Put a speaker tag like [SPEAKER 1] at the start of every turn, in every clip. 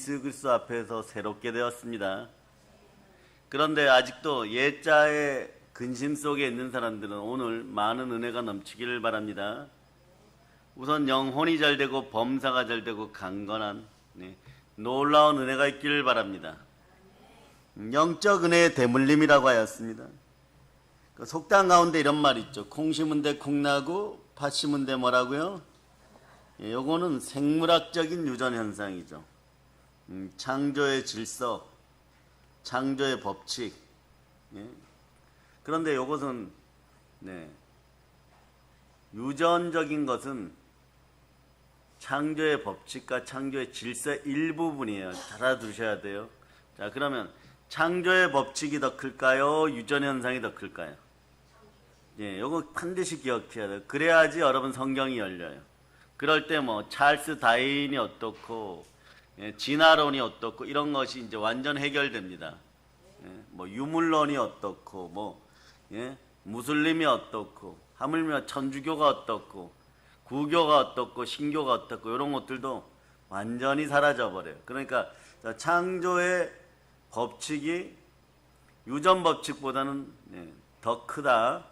[SPEAKER 1] 예수 그리스도 앞에서 새롭게 되었습니다. 그런데 아직도 옛자의 근심 속에 있는 사람들은 오늘 많은 은혜가 넘치기를 바랍니다. 우선 영혼이 잘되고 범사가 잘되고 강건한 놀라운 은혜가 있기를 바랍니다. 영적 은혜의 대물림이라고 하였습니다. 그 속담 가운데 이런 말 있죠. 콩 심은 데 콩나고 팥 심은 데 뭐라고요? 요거는 생물학적인 유전 현상이죠. 창조의 질서, 창조의 법칙. 그런데 요것은 유전적인 것은 창조의 법칙과 창조의 질서 일부분이에요. 잘 알아두셔야 돼요. 자, 그러면 창조의 법칙이 더 클까요? 유전 현상이 더 클까요? 요거 반드시 기억해야 돼요. 그래야지 여러분 성경이 열려요. 그럴 때 뭐 찰스 다윈이 어떻고 진화론이 어떻고 이런 것이 이제 완전 해결됩니다. 뭐 유물론이 어떻고 뭐 무슬림이 어떻고 하물며 천주교가 어떻고 구교가 어떻고 신교가 어떻고 이런 것들도 완전히 사라져 버려요. 그러니까 창조의 법칙이 유전 법칙보다는 더 크다,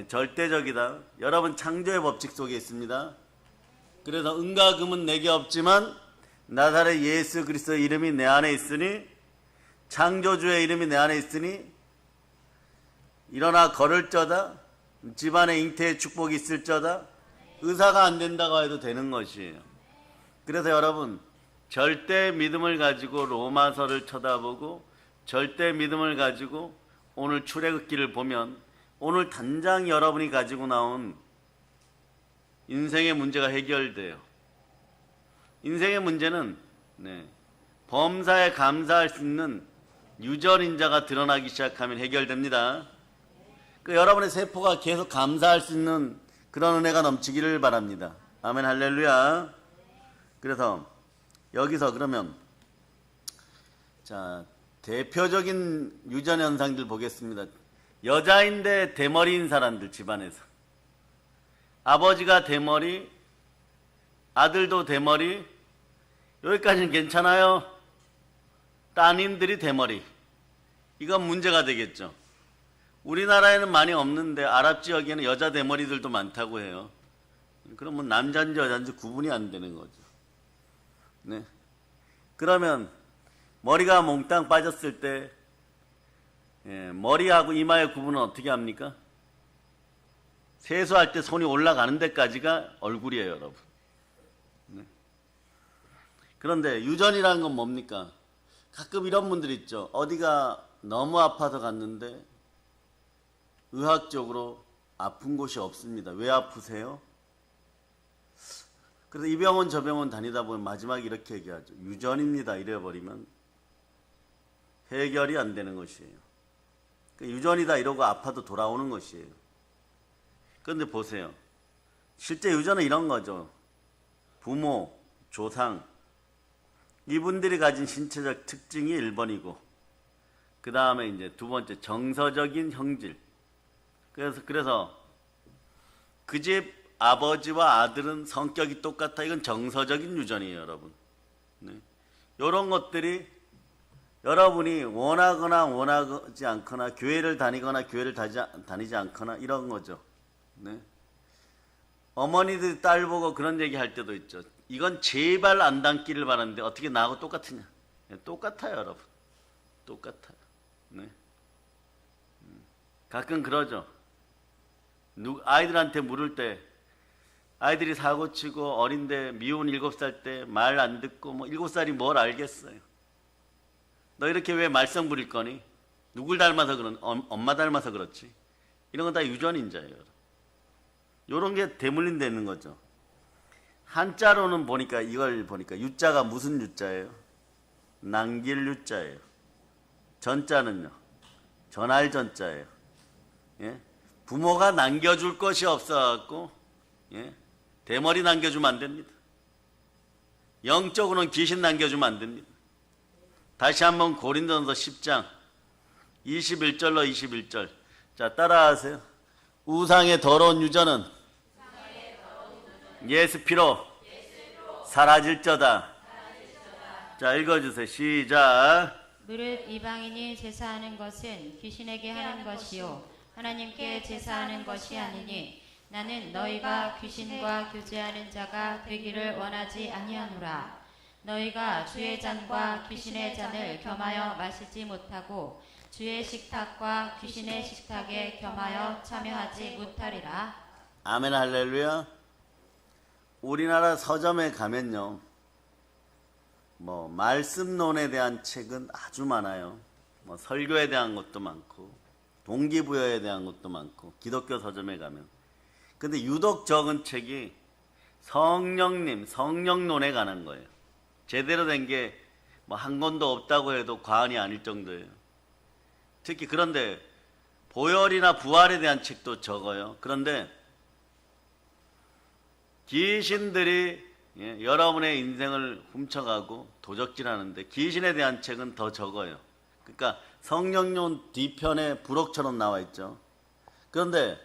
[SPEAKER 1] 절대적이다. 여러분 창조의 법칙 속에 있습니다. 그래서 은과 금은 내게 없지만 나사렛 예수 그리스도의 이름이 내 안에 있으니, 창조주의 이름이 내 안에 있으니 일어나 걸을저다, 집안에 잉태의 축복이 있을저다. 의사가 안 된다고 해도 되는 것이에요. 그래서 여러분 절대 믿음을 가지고 로마서를 쳐다보고 절대 믿음을 가지고 오늘 출애굽기를 보면 오늘 당장 여러분이 가지고 나온 인생의 문제가 해결돼요. 인생의 문제는 범사에 감사할 수 있는 유전인자가 드러나기 시작하면 해결됩니다. 그 여러분의 세포가 계속 감사할 수 있는 그런 은혜가 넘치기를 바랍니다. 아멘, 할렐루야. 그래서 여기서 그러면 자, 대표적인 유전 현상들 보겠습니다. 여자인데 대머리인 사람들, 집안에서 아버지가 대머리, 아들도 대머리, 여기까지는 괜찮아요. 따님들이 대머리, 이건 문제가 되겠죠. 우리나라에는 많이 없는데 아랍 지역에는 여자 대머리들도 많다고 해요. 그러면 남자인지 여자인지 구분이 안 되는 거죠. 그러면 머리가 몽땅 빠졌을 때 머리하고 이마의 구분은 어떻게 합니까? 세수할 때 손이 올라가는 데까지가 얼굴이에요, 여러분. 그런데 유전이라는 건 뭡니까? 가끔 이런 분들 있죠. 어디가 너무 아파서 갔는데 의학적으로 아픈 곳이 없습니다. 왜 아프세요? 그래서 이 병원 저 병원 다니다 보면 마지막에 이렇게 얘기하죠. 유전입니다. 이래버리면 해결이 안 되는 것이에요. 유전이다 이러고 아파도 돌아오는 것이에요. 그런데 보세요. 실제 유전은 이런 거죠. 부모, 조상, 이분들이 가진 신체적 특징이 1번이고 그 다음에 이제 두 번째 정서적인 형질. 그래서 그 집 아버지와 아들은 성격이 똑같아. 이건 정서적인 유전이에요, 여러분. 이런 것들이 여러분이 원하거나 원하지 않거나 교회를 다니거나 교회를 다니지 않거나 이런 거죠. 어머니들이 딸 보고 그런 얘기 할 때도 있죠. 이건 제발 안 닮기를 바라는데 어떻게 나하고 똑같으냐. 똑같아요, 여러분. 똑같아요. 가끔 그러죠. 아이들한테 물을 때 아이들이 사고치고 어린데 미운 7살 때 말 안 듣고 뭐 7살이 뭘 알겠어요. 너 이렇게 왜 말썽 부릴 거니? 누굴 닮아서 엄마 닮아서 그렇지. 이런 건 다 유전인자예요. 이런 게 대물림되는 거죠. 한자로는 보니까 이걸 보니까 유자가 무슨 유자예요? 남길 유자예요. 전자는요? 전할 전자예요. 부모가 남겨줄 것이 없어갖고 대머리 남겨주면 안 됩니다. 영적으로는 귀신 남겨주면 안 됩니다. 다시 한번 고린도전서 10장 21절로 21절. 자, 따라하세요. 우상의 더러운 유전은 예수 피로 사라질저다. 자, 읽어주세요. 시작.
[SPEAKER 2] 무릇 이방인이 제사하는 것은 귀신에게 하는 것이요 하나님께 제사하는 것이 아니니 나는 너희가 귀신과 교제하는 자가 되기를 원하지 아니하노라. 너희가 주의 잔과 귀신의 잔을 겸하여 마시지 못하고 주의 식탁과 귀신의 식탁에 겸하여 참여하지 못하리라.
[SPEAKER 1] 아멘 할렐루야. 우리나라 서점에 가면요, 뭐 말씀론에 대한 책은 아주 많아요. 뭐 설교에 대한 것도 많고 동기부여에 대한 것도 많고 기독교 서점에 가면. 근데 유독 적은 책이 성령님, 성령론에 관한 거예요. 제대로 된 게 뭐 한 권도 없다고 해도 과언이 아닐 정도예요. 특히 그런데 보혈이나 부활에 대한 책도 적어요. 그런데 귀신들이 여러분의 인생을 훔쳐가고 도적질하는데 귀신에 대한 책은 더 적어요. 그러니까 성령론 뒤편에 부록처럼 나와 있죠. 그런데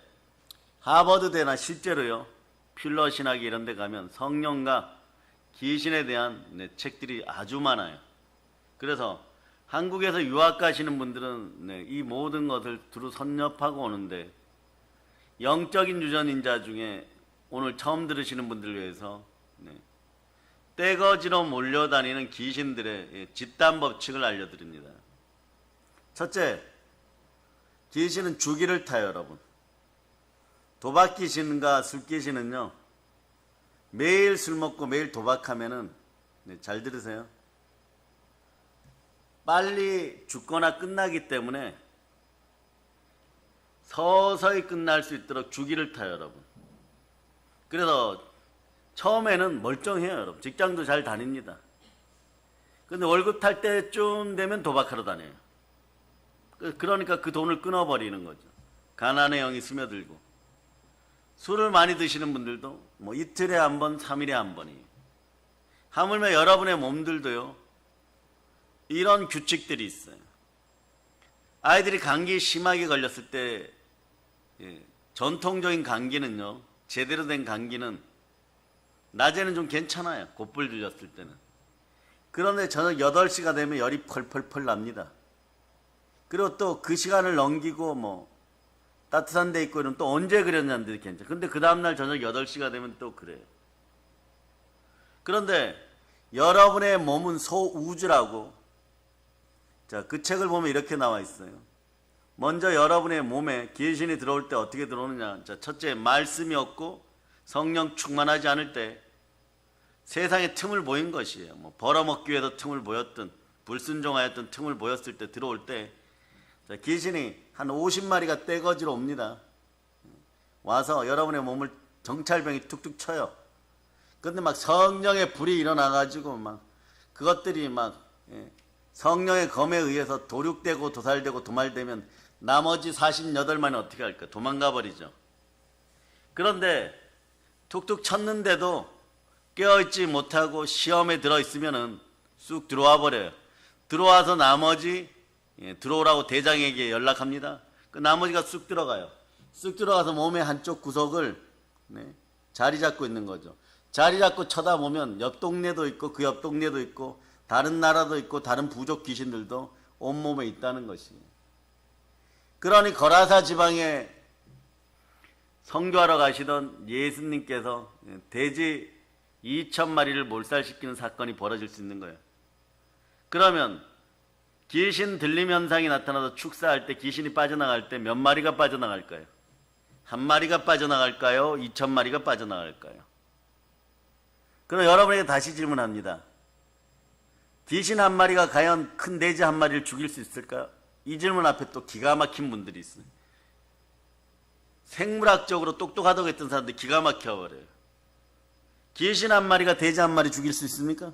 [SPEAKER 1] 하버드대나 실제로요, 필러 신학이 이런 데 가면 성령과 귀신에 대한 책들이 아주 많아요. 그래서 한국에서 유학 가시는 분들은 이 모든 것을 두루 섭렵하고 오는데, 영적인 유전인자 중에 오늘 처음 들으시는 분들을 위해서 떼거지로 몰려다니는 귀신들의 집단 법칙을 알려드립니다. 첫째, 귀신은 주기를 타요, 여러분. 도박 귀신과 술 귀신은요, 매일 술 먹고 매일 도박하면은, 잘 들으세요, 빨리 죽거나 끝나기 때문에 서서히 끝날 수 있도록 주기를 타요, 여러분. 그래서 처음에는 멀쩡해요, 여러분. 직장도 잘 다닙니다. 근데 월급 탈 때쯤 되면 도박하러 다녀요. 그러니까 그 돈을 끊어버리는 거죠. 가난의 영이 스며들고. 술을 많이 드시는 분들도 뭐 이틀에 한 번, 3일에 한 번이에요. 하물며 여러분의 몸들도요, 이런 규칙들이 있어요. 아이들이 감기 심하게 걸렸을 때, 전통적인 감기는요, 제대로 된 감기는 낮에는 좀 괜찮아요. 곧불 들렸을 때는. 그런데 저녁 8시가 되면 열이 펄펄펄 납니다. 그리고 또 그 시간을 넘기고 뭐 따뜻한 데 있고 이러면 또 언제 그랬냐는데 괜찮아요. 근데 그 다음날 저녁 8시가 되면 또 그래요. 그런데 여러분의 몸은 소우주라고, 자, 그 책을 보면 이렇게 나와 있어요. 먼저 여러분의 몸에 귀신이 들어올 때 어떻게 들어오느냐. 자, 첫째, 말씀이 없고 성령 충만하지 않을 때 세상에 틈을 보인 것이에요. 뭐 벌어먹기 위해서 틈을 보였든 불순종하였던 틈을 보였을 때 들어올 때, 자, 귀신이 한 50마리가 떼거지로 옵니다. 와서 여러분의 몸을 정찰병이 툭툭 쳐요. 근데 막 성령의 불이 일어나가지고 막 그것들이 막 성령의 검에 의해서 도륙되고 도살되고 도말되면 나머지 48마리는 어떻게 할까? 도망가 버리죠. 그런데 툭툭 쳤는데도 깨어있지 못하고 시험에 들어있으면은 쑥 들어와 버려요. 들어와서 나머지 들어오라고 대장에게 연락합니다. 그 나머지가 쑥 들어가요. 쑥 들어가서 몸의 한쪽 구석을 자리 잡고 있는 거죠. 자리 잡고 쳐다보면 옆 동네도 있고 그 옆 동네도 있고 다른 나라도 있고 다른 부족 귀신들도 온몸에 있다는 것이에요. 그러니 거라사 지방에 선교하러 가시던 예수님께서 돼지 2,000마리를 몰살시키는 사건이 벌어질 수 있는 거예요. 그러면 귀신 들림 현상이 나타나서 축사할 때, 귀신이 빠져나갈 때 몇 마리가 빠져나갈까요? 한 마리가 빠져나갈까요? 2,000마리가 빠져나갈까요? 그럼 여러분에게 다시 질문합니다. 귀신 한 마리가 과연 큰 돼지 한 마리를 죽일 수 있을까요? 이 질문 앞에 또 기가 막힌 분들이 있어요. 생물학적으로 똑똑하다고 했던 사람들 기가 막혀버려요. 귀신 한 마리가 돼지 한 마리 죽일 수 있습니까?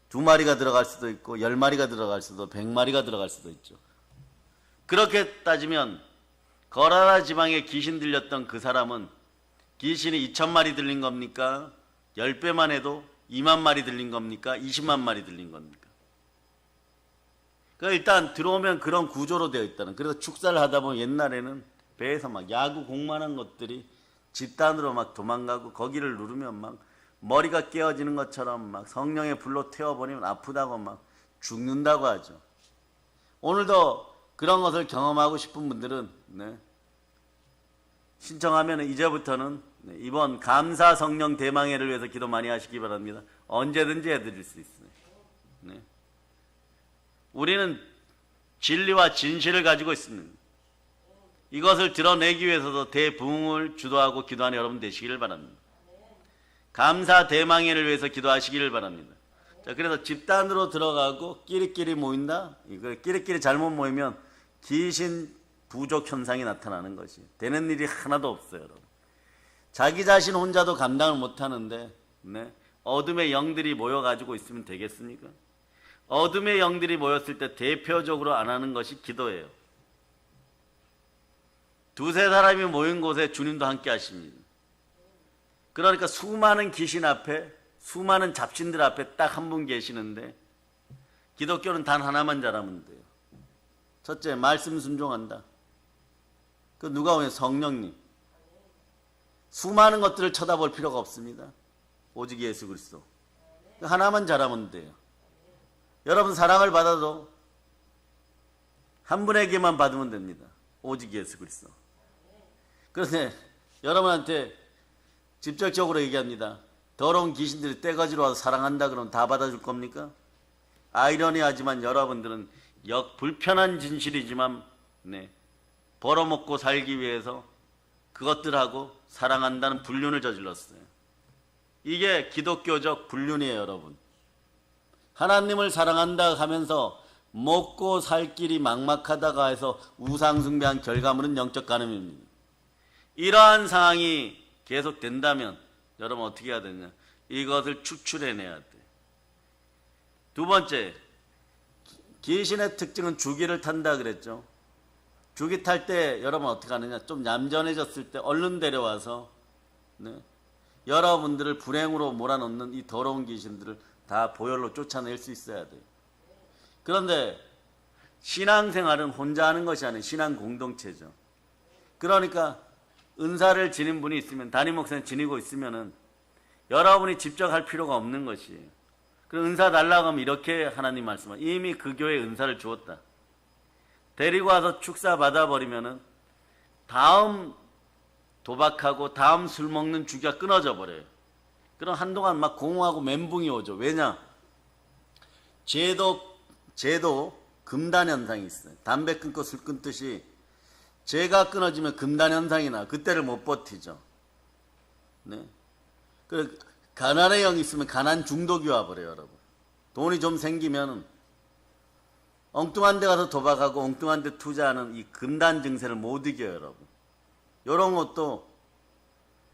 [SPEAKER 1] 2마리가 들어갈 수도 있고 10마리가 들어갈 수도, 100마리가 들어갈 수도 있죠. 그렇게 따지면 거라라 지방에 귀신 들렸던 그 사람은 귀신이 2,000마리 들린 겁니까? 10배만 해도 2만 마리 들린 겁니까? 20만 마리 들린 겁니까? 그러니까 일단 들어오면 그런 구조로 되어 있다는. 그래서 축사를 하다 보면 옛날에는 배에서 막 야구 공만한 것들이 집단으로 막 도망가고 거기를 누르면 막 머리가 깨어지는 것처럼 막 성령의 불로 태워버리면 아프다고 막 죽는다고 하죠. 오늘도 그런 것을 경험하고 싶은 분들은 신청하면 이제부터는 이번 감사 성령 대망회를 위해서 기도 많이 하시기 바랍니다. 언제든지 해드릴 수 있어요. 우리는 진리와 진실을 가지고 있습니다. 이것을 드러내기 위해서도 대부흥을 주도하고 기도하는 여러분 되시기를 바랍니다. 감사 대망회를 위해서 기도하시기를 바랍니다. 자, 그래서 집단으로 들어가고 끼리끼리 모인다. 이거 끼리끼리 잘못 모이면 귀신 부족 현상이 나타나는 것이 되는 일이 하나도 없어요, 여러분. 자기 자신 혼자도 감당을 못하는데 어둠의 영들이 모여가지고 있으면 되겠습니까? 어둠의 영들이 모였을 때 대표적으로 안 하는 것이 기도예요. 두세 사람이 모인 곳에 주님도 함께 하십니다. 그러니까 수많은 귀신 앞에, 수많은 잡신들 앞에 딱 한 분 계시는데 기독교는 단 하나만 잘하면 돼요. 첫째, 말씀 순종한다. 그 누가 오냐? 성령님. 수많은 것들을 쳐다볼 필요가 없습니다. 오직 예수 그리스도. 하나만 잘하면 돼요. 여러분 사랑을 받아도 한 분에게만 받으면 됩니다. 오직 예수 그리스도. 그런데 여러분한테 직접적으로 얘기합니다. 더러운 귀신들이 떼거지로 와서 사랑한다 그러면 다 받아줄 겁니까? 아이러니하지만 여러분들은 불편한 진실이지만 벌어먹고 살기 위해서 그것들하고 사랑한다는 불륜을 저질렀어요. 이게 기독교적 불륜이에요, 여러분. 하나님을 사랑한다 하면서 먹고 살 길이 막막하다가 해서 우상숭배한 결과물은 영적 간음입니다. 이러한 상황이 계속된다면 여러분 어떻게 해야 되냐? 이것을 추출해내야 돼. 두 번째, 귀신의 특징은 주기를 탄다 그랬죠. 주기 탈 때 여러분 어떻게 하느냐? 좀 얌전해졌을 때 얼른 데려와서 여러분들을 불행으로 몰아넣는 이 더러운 귀신들을 다 보혈로 쫓아낼 수 있어야 돼요. 그런데 신앙생활은 혼자 하는 것이 아니에요. 신앙 공동체죠. 그러니까 은사를 지닌 분이 있으면, 담임 목사님 지니고 있으면은 여러분이 직접 할 필요가 없는 것이에요. 그럼 은사 달라고 하면 이렇게 하나님 말씀하세요. 이미 그 교회에 은사를 주었다. 데리고 와서 축사 받아버리면은 다음 도박하고 다음 술 먹는 주기가 끊어져 버려요. 그럼 한동안 막 공허하고 멘붕이 오죠. 왜냐? 죄도 금단 현상이 있어요. 담배 끊고 술 끊듯이 죄가 끊어지면 금단 현상이 나. 그때를 못 버티죠. 그 가난의 영이 있으면 가난 중독이 와버려요, 여러분. 돈이 좀 생기면 엉뚱한 데 가서 도박하고 엉뚱한 데 투자하는 이 금단 증세를 못 이겨요, 여러분. 이런 것도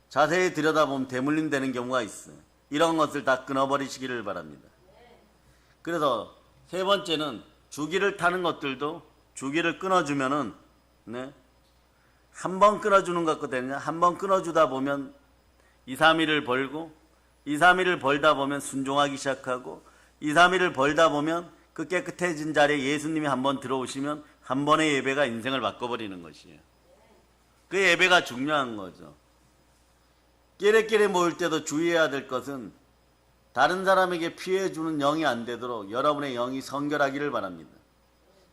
[SPEAKER 1] 자세히 들여다보면 대물림 되는 경우가 있어요. 이런 것을 다 끊어버리시기를 바랍니다. 그래서 세 번째는 주기를 타는 것들도 주기를 끊어주면은 한 번 끊어주는 것 같거든요. 한 번 끊어주다 보면 2, 3일을 벌고 2, 3일을 벌다 보면 순종하기 시작하고 2, 3일을 벌다 보면 그 깨끗해진 자리에 예수님이 한 번 들어오시면 한 번의 예배가 인생을 바꿔버리는 것이에요. 그 예배가 중요한 거죠. 끼리끼리 모일 때도 주의해야 될 것은 다른 사람에게 피해주는 영이 안 되도록 여러분의 영이 성결하기를 바랍니다.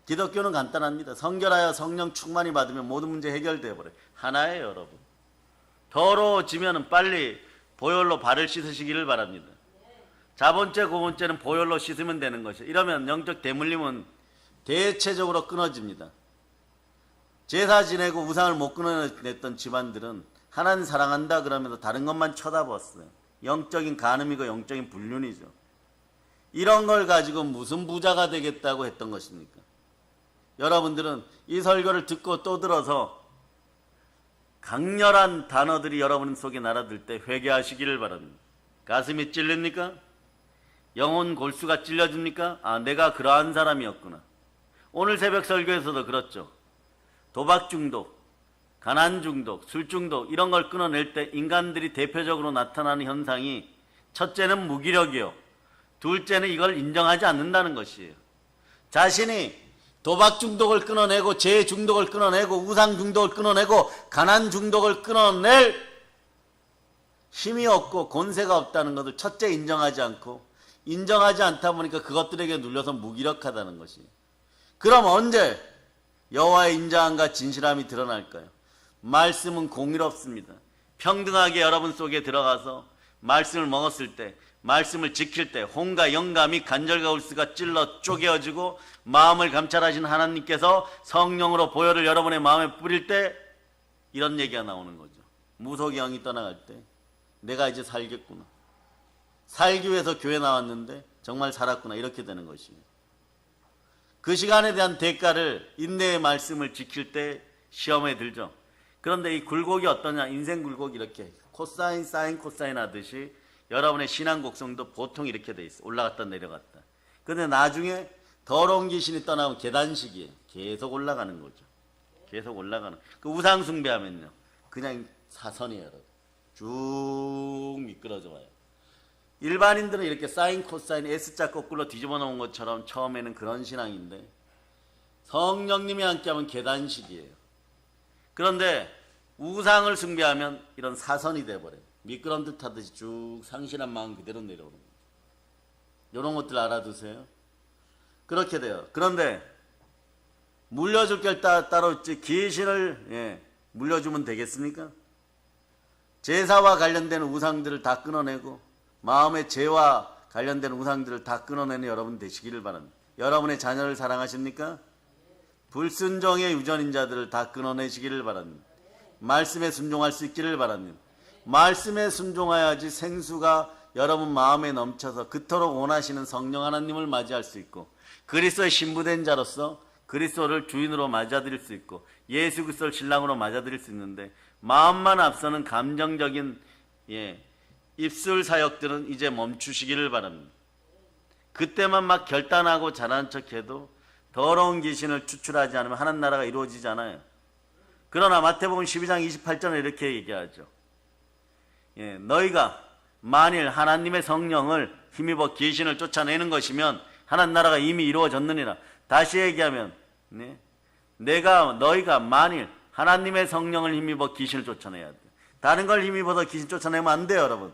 [SPEAKER 1] 기독교는 간단합니다. 성결하여 성령 충만히 받으면 모든 문제 해결되어 버려요. 하나예요, 여러분. 더러워지면 빨리 보혈로 발을 씻으시기를 바랍니다. 자본죄, 고본죄는 보혈로 씻으면 되는 것이에요. 이러면 영적 대물림은 대체적으로 끊어집니다. 제사 지내고 우상을 못 끊어냈던 집안들은 하나님 사랑한다 그러면서 다른 것만 쳐다봤어요. 영적인 간음이고 영적인 불륜이죠. 이런 걸 가지고 무슨 부자가 되겠다고 했던 것입니까? 여러분들은 이 설교를 듣고 또 들어서 강렬한 단어들이 여러분 속에 날아들 때 회개하시기를 바랍니다. 가슴이 찔립니까? 영혼 골수가 찔려집니까? 아, 내가 그러한 사람이었구나. 오늘 새벽 설교에서도 그렇죠. 도박 중독, 가난 중독, 술 중독 이런 걸 끊어낼 때 인간들이 대표적으로 나타나는 현상이 첫째는 무기력이요. 둘째는 이걸 인정하지 않는다는 것이에요. 자신이 도박 중독을 끊어내고 죄 중독을 끊어내고 우상 중독을 끊어내고 가난 중독을 끊어낼 힘이 없고 권세가 없다는 것을 첫째 인정하지 않고, 인정하지 않다 보니까 그것들에게 눌려서 무기력하다는 것이. 그럼 언제 여호와의 인자함과 진실함이 드러날까요? 말씀은 공의롭습니다. 평등하게 여러분 속에 들어가서 말씀을 먹었을 때, 말씀을 지킬 때 혼과 영과 및 간절과 울수가 찔러 쪼개어지고 마음을 감찰하신 하나님께서 성령으로 보혈을 여러분의 마음에 뿌릴 때 이런 얘기가 나오는 거죠. 무속의 영이 떠나갈 때 내가 이제 살겠구나. 살기 위해서 교회 나왔는데 정말 살았구나. 이렇게 되는 것이에요. 그 시간에 대한 대가를 인내의 말씀을 지킬 때 시험에 들죠. 그런데 이 굴곡이 어떠냐? 인생 굴곡이 이렇게 코사인 사인 코사인 하듯이 여러분의 신앙 곡성도 보통 이렇게 돼 있어. 올라갔다 내려갔다. 근데 나중에 더러운 귀신이 떠나면 계단식이에요. 계속 올라가는 거죠. 계속 올라가는. 그 우상 숭배하면요, 그냥 사선이에요. 여러분. 쭉 미끄러져 와요. 일반인들은 이렇게 사인 코사인 S자 거꾸로 뒤집어 놓은 것처럼 처음에는 그런 신앙인데, 성령님이 함께하면 계단식이에요. 그런데 우상을 숭배하면 이런 사선이 돼버려요. 미끄럼듯 하듯이 쭉 상실한 마음 그대로 내려오는 거예요. 이런 것들 알아두세요. 그렇게 돼요. 그런데 물려줄 게 따로 있지, 귀신을 물려주면 되겠습니까? 제사와 관련된 우상들을 다 끊어내고 마음의 죄와 관련된 우상들을 다 끊어내는 여러분 되시기를 바랍니다. 여러분의 자녀를 사랑하십니까? 불순종의 유전인자들을 다 끊어내시기를 바랍니다. 말씀에 순종할 수 있기를 바랍니다. 말씀에 순종해야지 생수가 여러분 마음에 넘쳐서 그토록 원하시는 성령 하나님을 맞이할 수 있고, 그리스도의 신부된 자로서 그리스도를 주인으로 맞아들일 수 있고, 예수 그리스도를 신랑으로 맞아들일 수 있는데, 마음만 앞서는 감정적인 입술 사역들은 이제 멈추시기를 바랍니다. 그때만 막 결단하고 잘하는 척해도 더러운 귀신을 추출하지 않으면 하나님 나라가 이루어지지 않아요. 그러나 마태복음 12장 28절에 이렇게 얘기하죠. 너희가 만일 하나님의 성령을 힘입어 귀신을 쫓아내는 것이면 하나님 나라가 이미 이루어졌느니라. 다시 얘기하면 너희가 만일 하나님의 성령을 힘입어 귀신을 쫓아내야 돼. 다른 걸 힘입어서 귀신 쫓아내면 안 돼요, 여러분.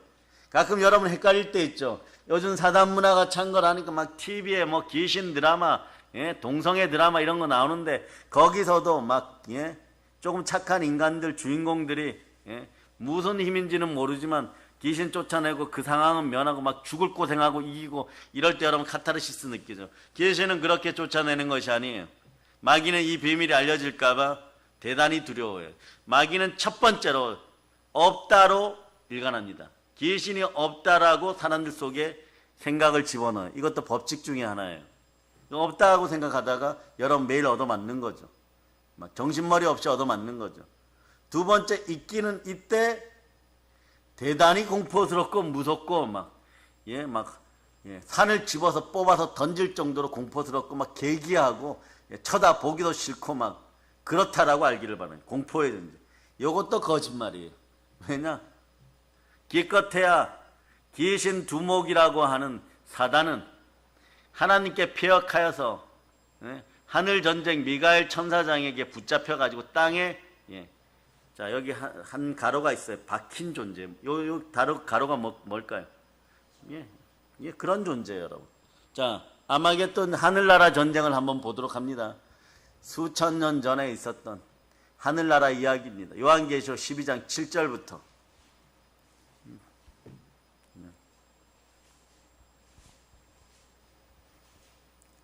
[SPEAKER 1] 가끔 여러분 헷갈릴 때 있죠. 요즘 사단 문화가 창궐하니까 막 TV에 뭐 귀신 드라마, 동성애 드라마 이런 거 나오는데, 거기서도 막 조금 착한 인간들, 주인공들이 무슨 힘인지는 모르지만 귀신 쫓아내고 그 상황은 면하고 막 죽을 고생하고 이기고, 이럴 때 여러분 카타르시스 느끼죠. 귀신은 그렇게 쫓아내는 것이 아니에요. 마귀는 이 비밀이 알려질까봐 대단히 두려워해요. 마귀는 첫 번째로 없다로 일관합니다. 귀신이 없다라고 사람들 속에 생각을 집어넣어요. 이것도 법칙 중에 하나예요. 없다고 생각하다가 여러분 매일 얻어맞는 거죠. 막 정신머리 없이 얻어맞는 거죠. 두 번째, 있기는 이때 대단히 공포스럽고 무섭고 산을 집어서 뽑아서 던질 정도로 공포스럽고 막 계기하고 쳐다보기도 싫고 막 그렇다라고 알기를 바라요. 공포의 존재. 이것도 거짓말이에요. 왜냐? 기껏해야 귀신 두목이라고 하는 사단은 하나님께 폐역하여서 하늘 전쟁 미가엘 천사장에게 붙잡혀가지고 땅에 자 여기 한 가로가 있어요. 박힌 존재. 요 가로가 뭘까요? 그런 존재예요, 여러분. 자, 아마겟돈 하늘나라 전쟁을 한번 보도록 합니다. 수천 년 전에 있었던 하늘나라 이야기입니다. 요한계시록 12장 7절부터.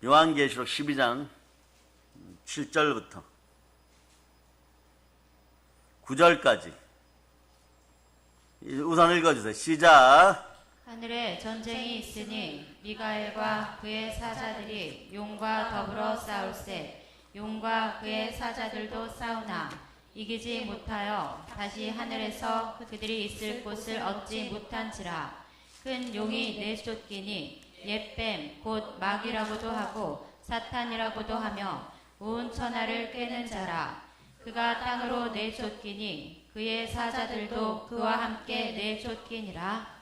[SPEAKER 1] 요한계시록 12장 7절부터 9절까지 우선 읽어주세요. 시작.
[SPEAKER 2] 하늘에 전쟁이 있으니 미가엘과 그의 사자들이 용과 더불어 싸울세. 용과 그의 사자들도 싸우나 이기지 못하여 다시 하늘에서 그들이 있을 곳을 얻지 못한지라. 큰 용이 내쫓기니 옛뱀 곧 마귀라고도 하고 사탄이라고도 하며 온 천하를 꿰는 자라. 그가 땅으로 내쫓기니 그의 사자들도 그와 함께 내쫓기니라.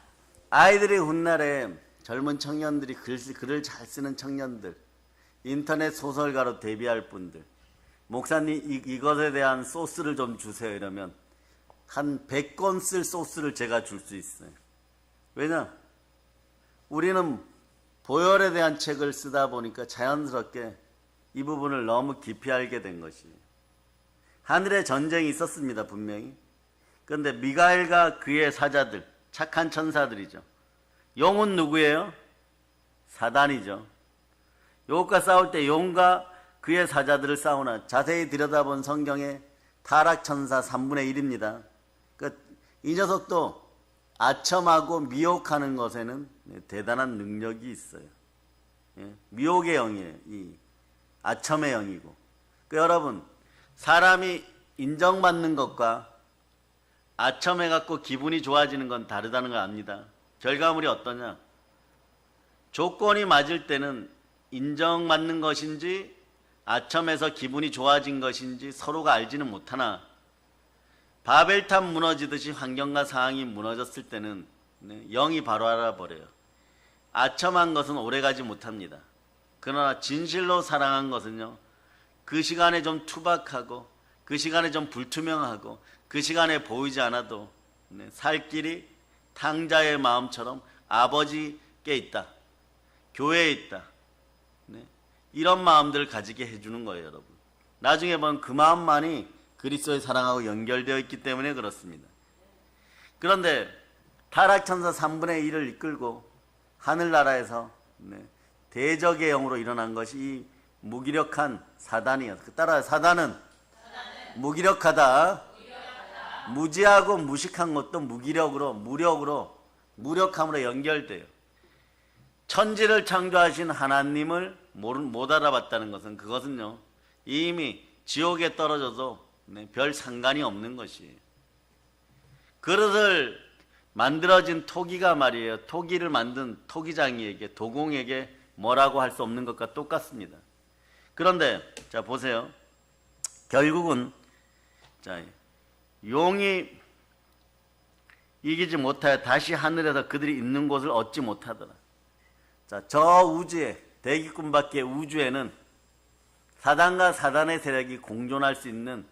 [SPEAKER 1] 아이들이 훗날에 젊은 청년들이 글을 잘 쓰는 청년들, 인터넷 소설가로 데뷔할 분들, 목사님 이것에 대한 소스를 좀 주세요 이러면 한 100권 쓸 소스를 제가 줄 수 있어요. 왜냐? 우리는 보혈에 대한 책을 쓰다 보니까 자연스럽게 이 부분을 너무 깊이 알게 된 것이에요. 하늘에 전쟁이 있었습니다, 분명히. 그런데 미가엘과 그의 사자들, 착한 천사들이죠. 용은 누구예요? 사단이죠. 요것과 싸울 때 용과 그의 사자들을 싸우나 자세히 들여다본 성경의 타락천사 3분의 1입니다. 이 녀석도 아첨하고 미혹하는 것에는 대단한 능력이 있어요. 미혹의 영이에요. 이 아첨의 영이고. 여러분, 사람이 인정받는 것과 아첨해갖고 기분이 좋아지는 건 다르다는 걸 압니다. 결과물이 어떠냐? 조건이 맞을 때는 인정받는 것인지 아첨해서 기분이 좋아진 것인지 서로가 알지는 못하나 바벨탑 무너지듯이 환경과 상황이 무너졌을 때는 영이 바로 알아버려요. 아첨한 것은 오래가지 못합니다. 그러나 진실로 사랑한 것은요, 그 시간에 좀 투박하고 그 시간에 좀 불투명하고 그 시간에 보이지 않아도 살 길이 탕자의 마음처럼 아버지께 있다, 교회에 있다, 이런 마음들을 가지게 해주는 거예요, 여러분. 나중에 보면 그 마음만이 그리스도의 사랑하고 연결되어 있기 때문에 그렇습니다. 그런데 타락천사 3분의 1을 이끌고 하늘나라에서 대적의 영으로 일어난 것이 이 무기력한 사단이었어요. 따라 사단은 무기력하다. 무지하고 무식한 것도 무력함으로 연결돼요. 천지를 창조하신 하나님을 못 알아봤다는 것은 그것은요, 이미 지옥에 떨어져도 별 상관이 없는 것이에요. 그릇을 만들어진 토기가 말이에요. 토기를 만든 토기장이에게, 도공에게 뭐라고 할 수 없는 것과 똑같습니다. 그런데 자 보세요. 결국은 자 용이 이기지 못하여 다시 하늘에서 그들이 있는 곳을 얻지 못하더라. 자, 저 우주에, 대기권 밖의 우주에는 사단과 사단의 세력이 공존할 수 있는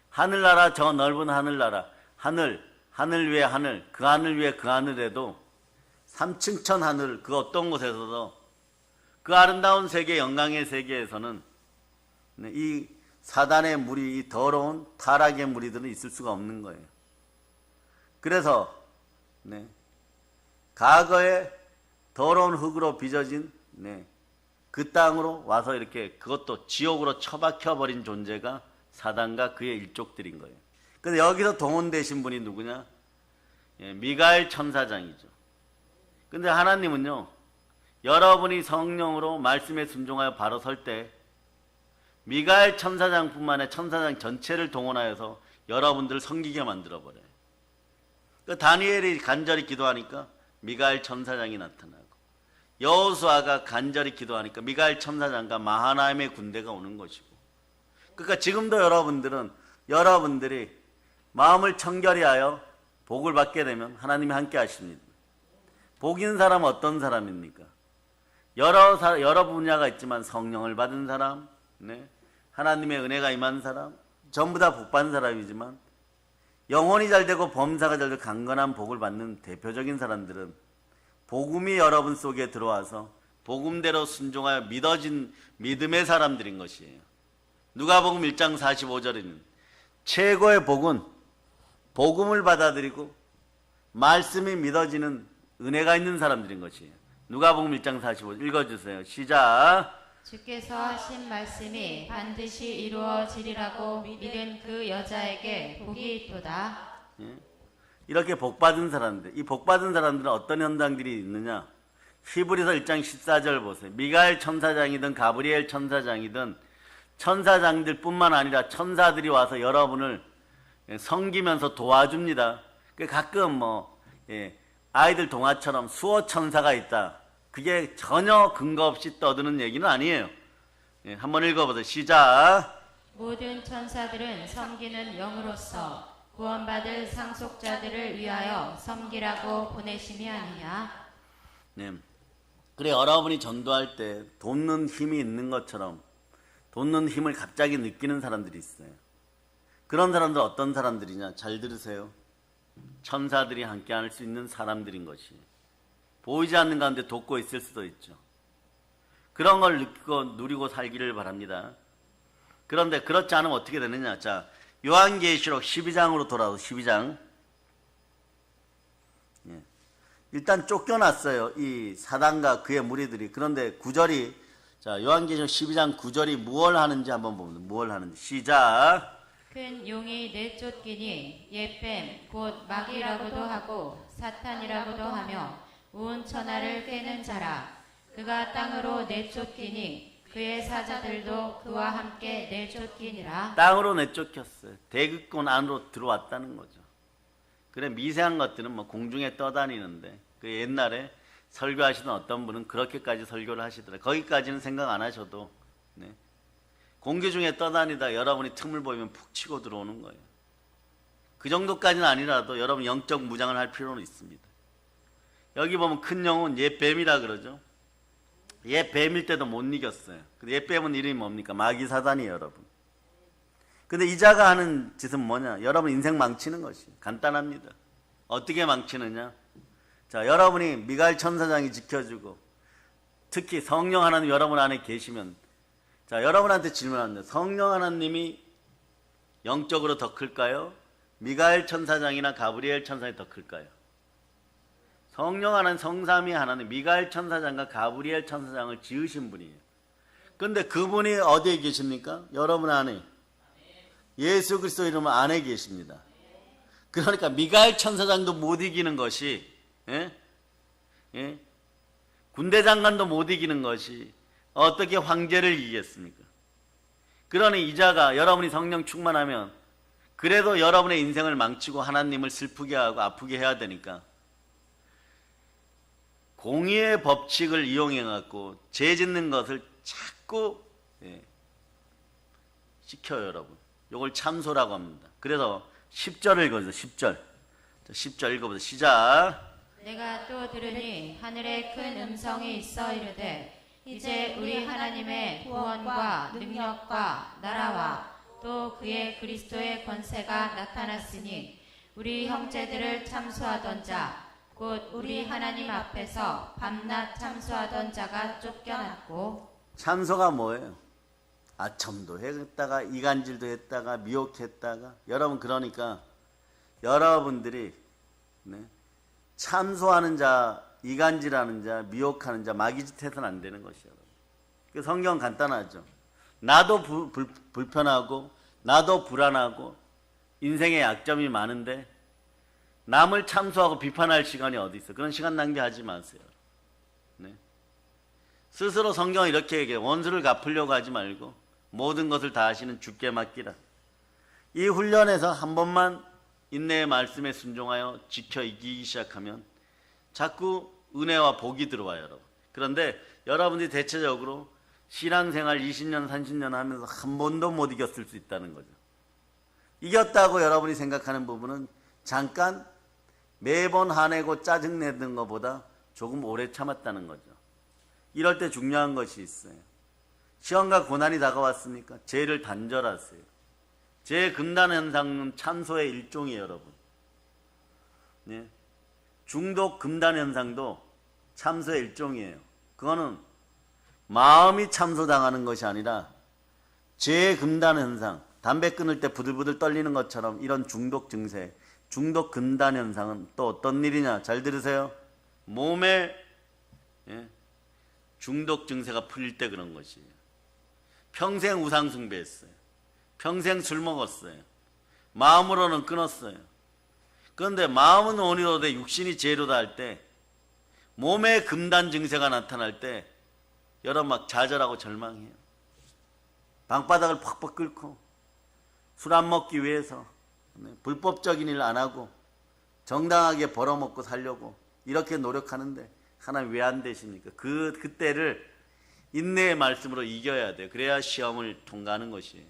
[SPEAKER 1] 하늘나라, 저 넓은 하늘나라, 하늘 위에 하늘, 그 하늘 위에 그 하늘에도 3층천 하늘, 그 어떤 곳에서도 그 아름다운 세계, 영광의 세계에서는 이 사단의 무리, 이 더러운 타락의 무리들은 있을 수가 없는 거예요. 그래서 과거에 더러운 흙으로 빚어진 그 땅으로 와서 이렇게 그것도 지옥으로 처박혀버린 존재가 사단과 그의 일족들인 거예요. 근데 여기서 동원되신 분이 누구냐? 미가엘 천사장이죠. 근데 하나님은요, 여러분이 성령으로 말씀에 순종하여 바로 설 때 미가엘 천사장뿐만 아니라 천사장 전체를 동원하여서 여러분들을 섬기게 만들어버려요. 그 다니엘이 간절히 기도하니까 미가엘 천사장이 나타나고, 여호수아가 간절히 기도하니까 미가엘 천사장과 마하나임의 군대가 오는 것이고, 그러니까 지금도 여러분들이 마음을 청결히 하여 복을 받게 되면 하나님이 함께 하십니다. 복 있는 사람은 어떤 사람입니까? 여러 분야가 있지만 성령을 받은 사람, 하나님의 은혜가 임한 사람, 전부 다 복 받은 사람이지만 영혼이 잘 되고 범사가 잘 되고 강건한 복을 받는 대표적인 사람들은 복음이 여러분 속에 들어와서 복음대로 순종하여 믿어진 믿음의 사람들인 것이에요. 누가복음 1장 45절에는 최고의 복은 복음을 받아들이고 말씀이 믿어지는 은혜가 있는 사람들인 것이에요. 누가복음 1장 45절 읽어주세요. 시작.
[SPEAKER 2] 주께서 하신 말씀이 반드시 이루어지리라고 믿은 그 여자에게 복이 있도다.
[SPEAKER 1] 이렇게 복받은 사람들, 이 복받은 사람들은 어떤 현상들이 있느냐? 히브리서 1장 14절 보세요. 미가엘 천사장이든 가브리엘 천사장이든 천사장들 뿐만 아니라 천사들이 와서 여러분을 섬기면서 도와줍니다. 가끔 아이들 동화처럼 수호 천사가 있다. 그게 전혀 근거 없이 떠드는 얘기는 아니에요. 한번 읽어보세요. 시작.
[SPEAKER 2] 모든 천사들은 섬기는 영으로서 구원받을 상속자들을 위하여 섬기라고 보내심이 아니냐.
[SPEAKER 1] 네. 그래, 여러분이 전도할 때 돋는 힘이 있는 것처럼 돋는 힘을 갑자기 느끼는 사람들이 있어요. 그런 사람들 어떤 사람들이냐? 잘 들으세요. 천사들이 함께 할 수 있는 사람들인 것이. 보이지 않는 가운데 돕고 있을 수도 있죠. 그런 걸 느끼고 누리고 살기를 바랍니다. 그런데 그렇지 않으면 어떻게 되느냐? 자, 요한계시록 12장으로 돌아오고 12장. 예. 일단 쫓겨났어요. 이 사단과 그의 무리들이. 그런데 9절이, 자, 요한계시록 12장 9절이 무엇을 하는지 한번 봅니다. 무엇을 하는지. 시작.
[SPEAKER 2] 큰 용이 내쫓기니 옛뱀 곧 마귀라고도 하고 사탄이라고도 하며 온 천하를 꿰는 자라. 그가 땅으로 내쫓기니 그의 사자들도 그와 함께 내쫓기니라.
[SPEAKER 1] 땅으로 내쫓겼어요. 대극권 안으로 들어왔다는 거죠. 그래, 미세한 것들은 뭐 공중에 떠다니는데, 그 옛날에 설교하시던 어떤 분은 그렇게까지 설교를 하시더라고요. 거기까지는 생각 안 하셔도, 네. 공기 중에 떠다니다 여러분이 틈을 보이면 푹 치고 들어오는 거예요. 그 정도까지는 아니라도 여러분 영적 무장을 할 필요는 있습니다. 여기 보면 큰 영은 옛 뱀이라 그러죠. 옛 뱀일 때도 못 이겼어요. 근데 옛 뱀은 이름이 뭡니까? 마귀 사단이에요, 여러분. 근데 이자가 하는 짓은 뭐냐? 여러분 인생 망치는 것이 간단합니다. 어떻게 망치느냐? 자, 여러분이 미가엘 천사장이 지켜주고 특히 성령 하나님 여러분 안에 계시면, 자, 여러분한테 질문합니다. 성령 하나님이 영적으로 더 클까요? 미가엘 천사장이나 가브리엘 천사장이 더 클까요? 성령 하나님, 성삼위 하나님, 미가엘 천사장과 가브리엘 천사장을 지으신 분이에요. 그런데 그분이 어디에 계십니까? 여러분 안에. 예수 그리스도 이름 안에 계십니다. 그러니까 미가엘 천사장도 못 이기는 것이, 예? 예? 군대 장관도 못 이기는 것이 어떻게 황제를 이기겠습니까? 그러니 이자가 여러분이 성령 충만하면 그래도 여러분의 인생을 망치고 하나님을 슬프게 하고 아프게 해야 되니까 공의의 법칙을 이용해 갖고 죄 짓는 것을 자꾸, 예, 시켜요, 여러분. 이걸 참소라고 합니다. 그래서 10절을 읽어주세요. 10절. 10절 읽어보세요. 시작.
[SPEAKER 2] 내가 또 들으니 하늘에 큰 음성이 있어 이르되 이제 우리 하나님의 구원과 능력과 나라와 또 그의 그리스도의 권세가 나타났으니 우리 형제들을 참수하던 자 곧 우리 하나님 앞에서 밤낮 참수하던 자가 쫓겨났고.
[SPEAKER 1] 참소가 뭐예요? 아첨도 했다가 이간질도 했다가 미혹했다가. 여러분, 그러니까 여러분들이, 네, 참소하는 자, 이간질하는 자, 미혹하는 자, 마귀짓 해서는 안 되는 것이에요. 그 성경 간단하죠. 나도 불편하고 나도 불안하고 인생에 약점이 많은데 남을 참소하고 비판할 시간이 어디 있어? 그런 시간 낭비하지 마세요. 네. 스스로 성경은 이렇게 얘기해요. 원수를 갚으려고 하지 말고 모든 것을 다 하시는 주께 맡기라. 이 훈련에서 한 번만 인내의 말씀에 순종하여 지켜 이기기 시작하면 자꾸 은혜와 복이 들어와요, 여러분. 그런데 여러분들이 대체적으로 신앙생활 20년, 30년 하면서 한 번도 못 이겼을 수 있다는 거죠. 이겼다고 여러분이 생각하는 부분은 잠깐 매번 화내고 짜증내는 것보다 조금 오래 참았다는 거죠. 이럴 때 중요한 것이 있어요. 시험과 고난이 다가왔으니까 죄를 단절하세요. 죄 금단 현상은 참소의 일종이에요, 여러분. 네. 중독 금단 현상도 참소의 일종이에요. 그거는 마음이 참소당하는 것이 아니라 죄 금단 현상, 담배 끊을 때 부들부들 떨리는 것처럼 이런 중독 증세, 중독 금단 현상은 또 어떤 일이냐? 잘 들으세요. 몸에, 예, 중독 증세가 풀릴 때 그런 것이에요. 평생 우상 숭배했어요. 평생 술 먹었어요. 마음으로는 끊었어요. 그런데 마음은 원이로되 육신이 죄로다 할 때, 몸에 금단 증세가 나타날 때 여러분 막 좌절하고 절망해요. 방바닥을 퍽퍽 끓고 술 안 먹기 위해서 불법적인 일 안 하고 정당하게 벌어먹고 살려고 이렇게 노력하는데 하나님 왜 안 되십니까? 그때를 인내의 말씀으로 이겨야 돼요. 그래야 시험을 통과하는 것이에요.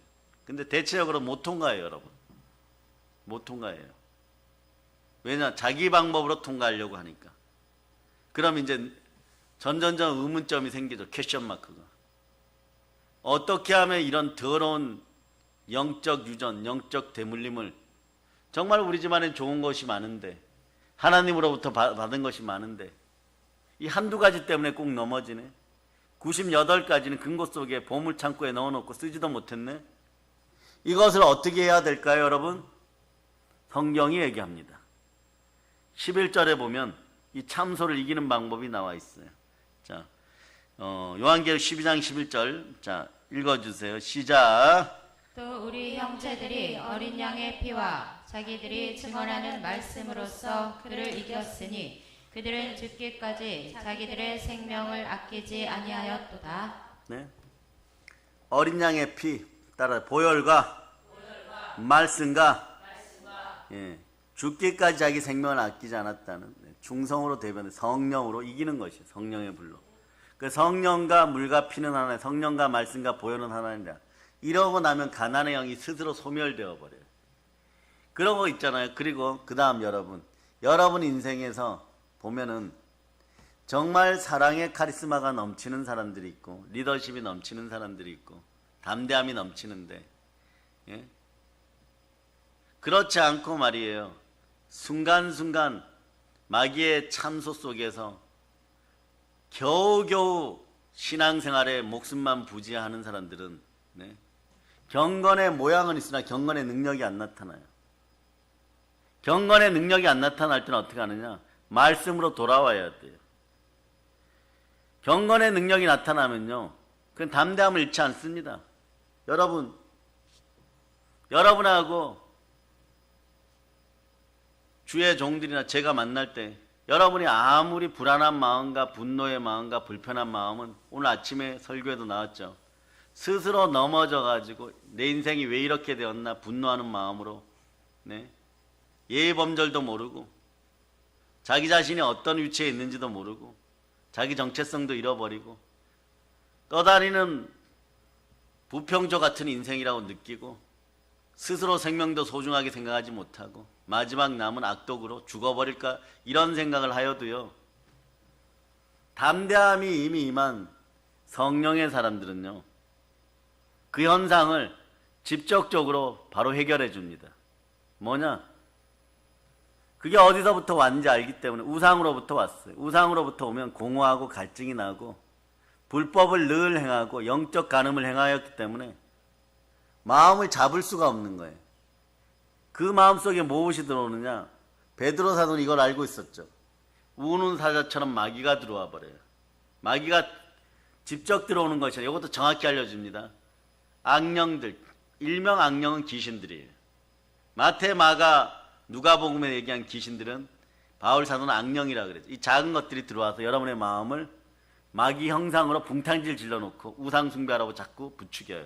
[SPEAKER 1] 근데 대체적으로 못 통과해요, 여러분. 못 통과해요. 왜냐? 자기 방법으로 통과하려고 하니까. 그럼 이제 전전전 의문점이 생기죠. 퀘션 마크가. 어떻게 하면 이런 더러운, 영적 유전, 영적 대물림을 정말 우리 집안에 좋은 것이 많은데 하나님으로부터 받은 것이 많은데 이 한두 가지 때문에 꼭 넘어지네. 98가지는 근고 속에 보물창고에 넣어놓고 쓰지도 못했네. 이것을 어떻게 해야 될까요, 여러분? 성경이 얘기합니다. 11절에 보면 이 참소를 이기는 방법이 나와 있어요. 자, 요한계시록 12장 11절, 자, 읽어주세요. 시작.
[SPEAKER 2] 또 우리 형제들이 어린 양의 피와 자기들이 증언하는 말씀으로써 그를 이겼으니 그들은 죽기까지 자기들의 생명을 아끼지 아니하였도다.
[SPEAKER 1] 네. 어린 양의 피 따라 보혈과 말씀과 예, 죽기까지 자기 생명을 아끼지 않았다는 중성으로 대변해 성령으로 이기는 것이 성령의 불로. 그 성령과 물과 피는 하나, 성령과 말씀과 보혈은 하나니라. 이러고 나면 가난의 영이 스스로 소멸되어 버려요. 그런 거 있잖아요. 그리고 그 다음 여러분 인생에서 보면은 정말 사랑의 카리스마가 넘치는 사람들이 있고 리더십이 넘치는 사람들이 있고 담대함이 넘치는데 예? 그렇지 않고 말이에요. 순간순간 마귀의 참소 속에서 겨우겨우 신앙생활에 목숨만 부지하는 사람들은 네? 경건의 모양은 있으나 경건의 능력이 안 나타나요. 경건의 능력이 안 나타날 때는 어떻게 하느냐? 말씀으로 돌아와야 돼요. 경건의 능력이 나타나면요, 그건 담대함을 잃지 않습니다. 여러분하고 주의 종들이나 제가 만날 때 여러분이 아무리 불안한 마음과 분노의 마음과 불편한 마음은 오늘 아침에 설교에도 나왔죠. 스스로 넘어져가지고 내 인생이 왜 이렇게 되었나 분노하는 마음으로 네? 예의범절도 모르고 자기 자신이 어떤 위치에 있는지도 모르고 자기 정체성도 잃어버리고 떠다니는 부평조 같은 인생이라고 느끼고 스스로 생명도 소중하게 생각하지 못하고 마지막 남은 악독으로 죽어버릴까 이런 생각을 하여도요, 담대함이 이미 임한 성령의 사람들은요, 그 현상을 직접적으로 바로 해결해 줍니다. 뭐냐? 그게 어디서부터 왔는지 알기 때문에 우상으로부터 왔어요. 우상으로부터 오면 공허하고 갈증이 나고 불법을 늘 행하고 영적 간음을 행하였기 때문에 마음을 잡을 수가 없는 거예요. 그 마음속에 무엇이 들어오느냐? 베드로 사도는 이걸 알고 있었죠. 우는 사자처럼 마귀가 들어와 버려요. 마귀가 직접 들어오는 것이라 이것도 정확히 알려줍니다. 악령들, 일명 악령은 귀신들이에요. 마태, 마가, 누가복음에 얘기한 귀신들은 바울 사도는 악령이라 그랬죠. 이 작은 것들이 들어와서 여러분의 마음을 마귀 형상으로 붕탕질 질러놓고 우상 숭배하라고 자꾸 부추겨요.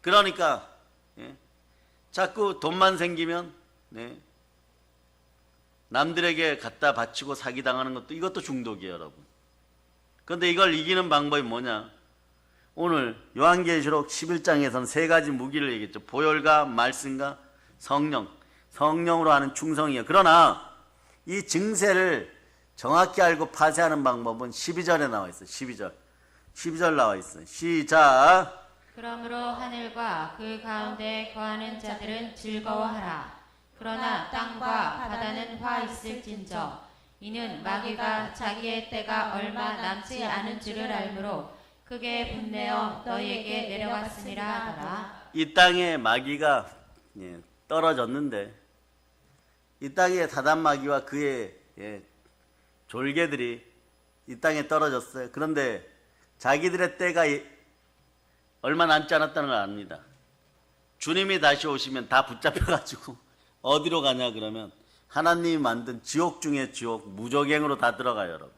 [SPEAKER 1] 그러니까 자꾸 돈만 생기면 남들에게 갖다 바치고 사기당하는 것도 이것도 중독이에요, 여러분. 그런데 이걸 이기는 방법이 뭐냐? 오늘 요한계시록 11장에서는 세 가지 무기를 얘기했죠. 보혈과 말씀과 성령으로 하는 충성이에요. 그러나 이 증세를 정확히 알고 파쇄하는 방법은 12절에 나와 있어요. 12절 나와 있어요. 시작.
[SPEAKER 2] 그러므로 하늘과 그 가운데 거하는 자들은 즐거워하라. 그러나 땅과 바다는 화 있을진저 이는 마귀가 자기의 때가 얼마 남지 않은 줄을 알므로 크게 분내어 너희에게 내려왔음이라 하더라.
[SPEAKER 1] 이 땅에 마귀가 떨어졌는데 이 땅에 사단 마귀와 그의 졸개들이 이 땅에 떨어졌어요. 그런데 자기들의 때가 얼마 남지 않았다는 걸 압니다. 주님이 다시 오시면 다 붙잡혀가지고 어디로 가냐 그러면 하나님이 만든 지옥 중에 지옥, 무저갱으로 다 들어가요, 여러분.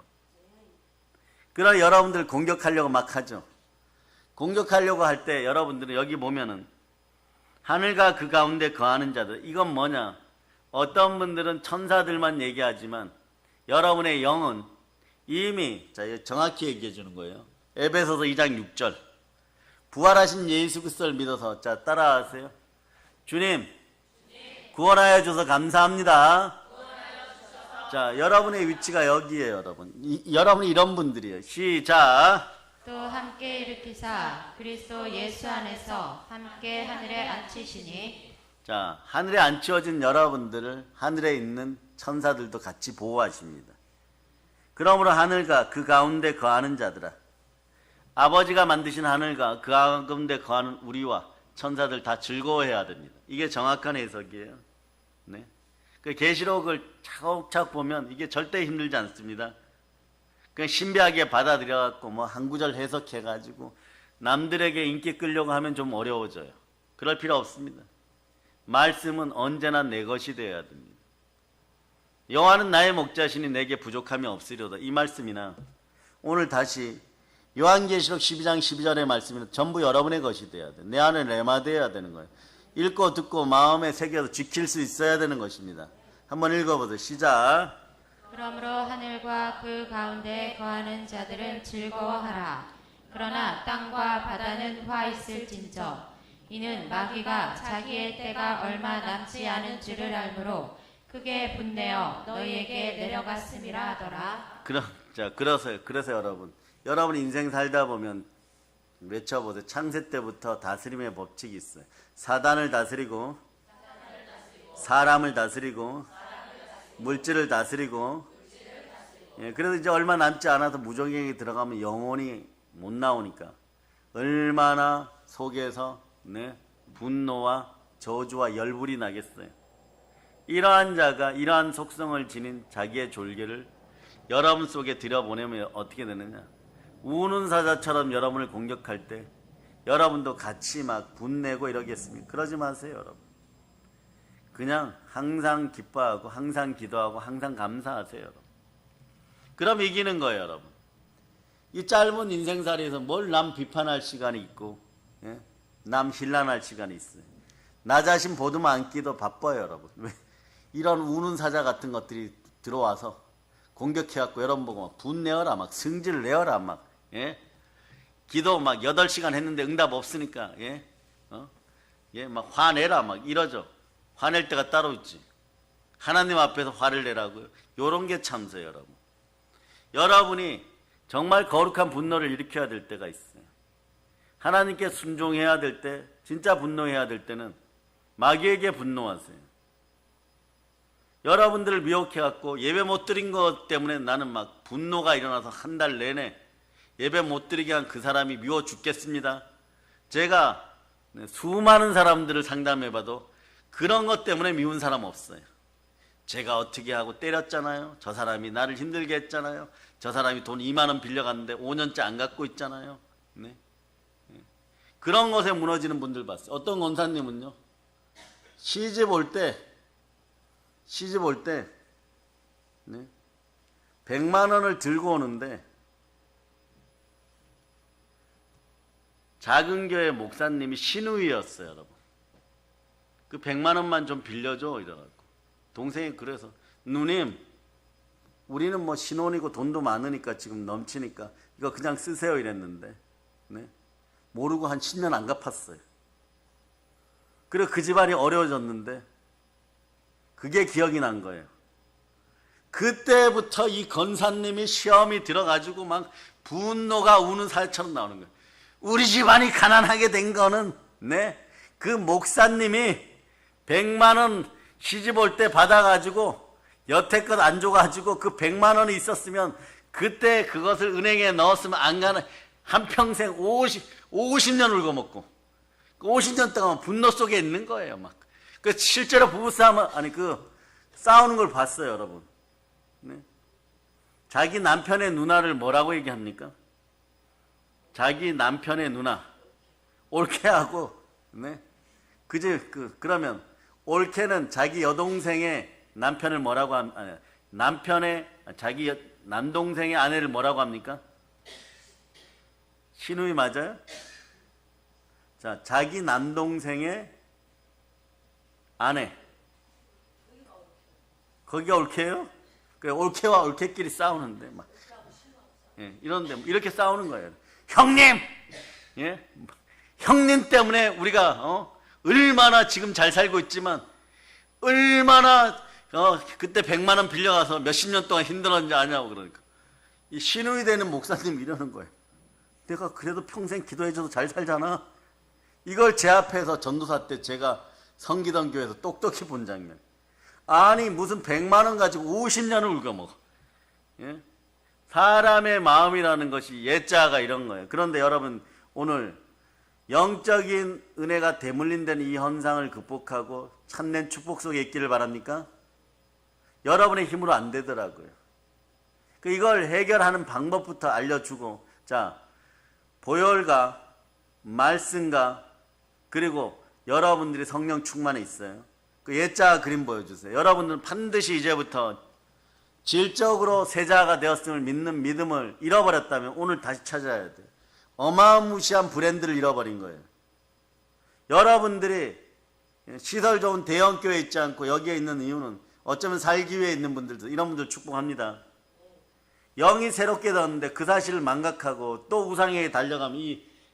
[SPEAKER 1] 그러나 여러분들 공격하려고 막 하죠. 공격하려고 할 때 여러분들은 여기 보면은 하늘과 그 가운데 거하는 자들, 이건 뭐냐? 어떤 분들은 천사들만 얘기하지만 여러분의 영은 이미, 자, 정확히 얘기해 주는 거예요. 에베소서 2장 6절. 부활하신 예수 그리스도를 믿어서, 자, 따라하세요. 주님, 구원하여 주셔서 감사합니다. 자, 여러분의 위치가 여기에요, 여러분. 여러분이 이런 분들이에요. 시작.
[SPEAKER 2] 또 함께 일으키사 그리스도 예수 안에서 함께 하늘에 앉히시니.
[SPEAKER 1] 자, 하늘에 앉혀진 여러분들을 하늘에 있는 천사들도 같이 보호하십니다. 그러므로 하늘과 그 가운데 거하는 자들아, 아버지가 만드신 하늘과 그 가운데 거하는 우리와 천사들 다 즐거워해야 됩니다. 이게 정확한 해석이에요. 네. 그 계시록을 차곡차곡 보면 이게 절대 힘들지 않습니다. 그냥 신비하게 받아들여갖고 뭐 한 구절 해석해가지고 남들에게 인기 끌려고 하면 좀 어려워져요. 그럴 필요 없습니다. 말씀은 언제나 내 것이 되어야 됩니다. 여호와는 나의 목자시니 내게 부족함이 없으리로다. 이 말씀이나 오늘 다시 요한계시록 12장 12절의 말씀이나 전부 여러분의 것이 되어야 돼. 내 안에 레마되어야 되는 거예요. 읽고 듣고 마음에 새겨서 지킬 수 있어야 되는 것입니다. 한번 읽어보세요. 시작.
[SPEAKER 2] 그러므로 하늘과 그 가운데 거하는 자들은 즐거워하라. 그러나 땅과 바다는 화 있을진저. 이는 마귀가 자기의 때가 얼마 남지 않은 줄을 알므로 크게 분내어 너희에게 내려갔음이라 하더라.
[SPEAKER 1] 그래서 여러분 인생 살다 보면 외쳐보세요. 창세 때부터 다스림의 법칙이 있어요. 사단을 다스리고 사람을 다스리고 물질을 다스리고. 예, 그래도 이제 얼마 남지 않아서 무정행에 들어가면 영원히 못 나오니까 얼마나 속에서 분노와 저주와 열불이 나겠어요. 이러한 자가 이러한 속성을 지닌 자기의 졸개를 여러분 속에 들여보내면 어떻게 되느냐? 우는 사자처럼 여러분을 공격할 때 여러분도 같이 막 분내고 이러겠습니까? 그러지 마세요, 여러분. 그냥 항상 기뻐하고 항상 기도하고 항상 감사하세요, 여러분. 그럼 이기는 거예요, 여러분. 이 짧은 인생살이에서 뭘 남 비판할 시간이 있고, 예? 남 힐난할 시간이 있어요. 나 자신 보듬어 안기도 바빠요, 여러분. 왜? 이런 우는 사자 같은 것들이 들어와서 공격해갖고 여러분 보고 막 분내어라, 막 승질 내어라, 막, 예? 기도 막 8시간 했는데 응답 없으니까, 예? 막 화내라, 막 이러죠. 화낼 때가 따로 있지. 하나님 앞에서 화를 내라고요. 요런 게 참세요, 여러분. 여러분이 정말 거룩한 분노를 일으켜야 될 때가 있어요. 하나님께 순종해야 될 때, 진짜 분노해야 될 때는 마귀에게 분노하세요. 여러분들을 미혹해갖고 예배 못 드린 것 때문에 나는 막 분노가 일어나서 한 달 내내 예배 못 드리게 한 그 사람이 미워 죽겠습니다. 제가 수많은 사람들을 상담해봐도 그런 것 때문에 미운 사람 없어요. 제가 어떻게 하고 때렸잖아요. 저 사람이 나를 힘들게 했잖아요. 저 사람이 돈 2만 원 빌려갔는데 5년째 안 갖고 있잖아요. 네. 그런 것에 무너지는 분들 봤어요. 어떤 권사님은요, 시집 올 때 100만 원을 들고 오는데 작은 교회 목사님이 신우이였어요, 여러분. 그 100만 원만 좀 빌려줘 이래갖고 동생이 그래서 누님 우리는 뭐 신혼이고 돈도 많으니까 지금 넘치니까 이거 그냥 쓰세요 이랬는데 모르고 한 10년 안 갚았어요. 그리고 그 집안이 어려워졌는데 그게 기억이 난 거예요. 그때부터 이 권사님이 시험이 들어가지고 막 분노가 우는 살처럼 나오는 거예요. 우리 집안이 가난하게 된 거는 그 목사님이 100만 원 시집 올 때 받아가지고 여태껏 안 줘가지고 그 100만 원이 있었으면 그때 그것을 은행에 넣었으면 안 가는 한평생 50년 울고 먹고 50년 동안 분노 속에 있는 거예요. 막. 그 실제로 부부싸움 싸우는 걸 봤어요, 여러분. 자기 남편의 누나를 뭐라고 얘기합니까? 자기 남편의 누나 옳게 하고 그러면 옳게는 자기 여동생의 남편을 뭐라고 자기 남동생의 아내를 뭐라고 합니까? 시누이 맞아요? 자, 자기 남동생의 아내 거기가 옳게요? 그 옳게와 옳게끼리 싸우는데 막 이런데 이렇게 싸우는 거예요. 형님, 형님 때문에 우리가 얼마나 지금 잘 살고 있지만 얼마나 그때 100만 원 빌려가서 몇십 년 동안 힘들었는지 아냐고 그러니까 이 신우이 되는 목사님 이러는 거예요. 내가 그래도 평생 기도해줘도 잘 살잖아. 이걸 제 앞에서 전도사 때 제가 섬기던 교회에서 똑똑히 본 장면. 아니 무슨 100만 원 가지고 50년을 울거먹어. 예? 사람의 마음이라는 것이 예자가 이런 거예요. 그런데 여러분 오늘 영적인 은혜가 대물림되는 이 현상을 극복하고 참된 축복 속에 있기를 바랍니까? 여러분의 힘으로 안 되더라고요. 이걸 해결하는 방법부터 알려주고, 자, 보혈과 말씀과 그리고 여러분들이 성령 충만에 있어요. 그 예자 그림 보여주세요. 여러분들은 반드시 이제부터 질적으로 세자가 되었음을 믿는 믿음을 잃어버렸다면 오늘 다시 찾아야 돼요. 어마무시한 브랜드를 잃어버린 거예요. 여러분들이 시설 좋은 대형교회에 있지 않고 여기에 있는 이유는 어쩌면 살기 위해 있는 분들도, 이런 분들 축복합니다. 영이 새롭게 되었는데 그 사실을 망각하고 또 우상에게 달려가면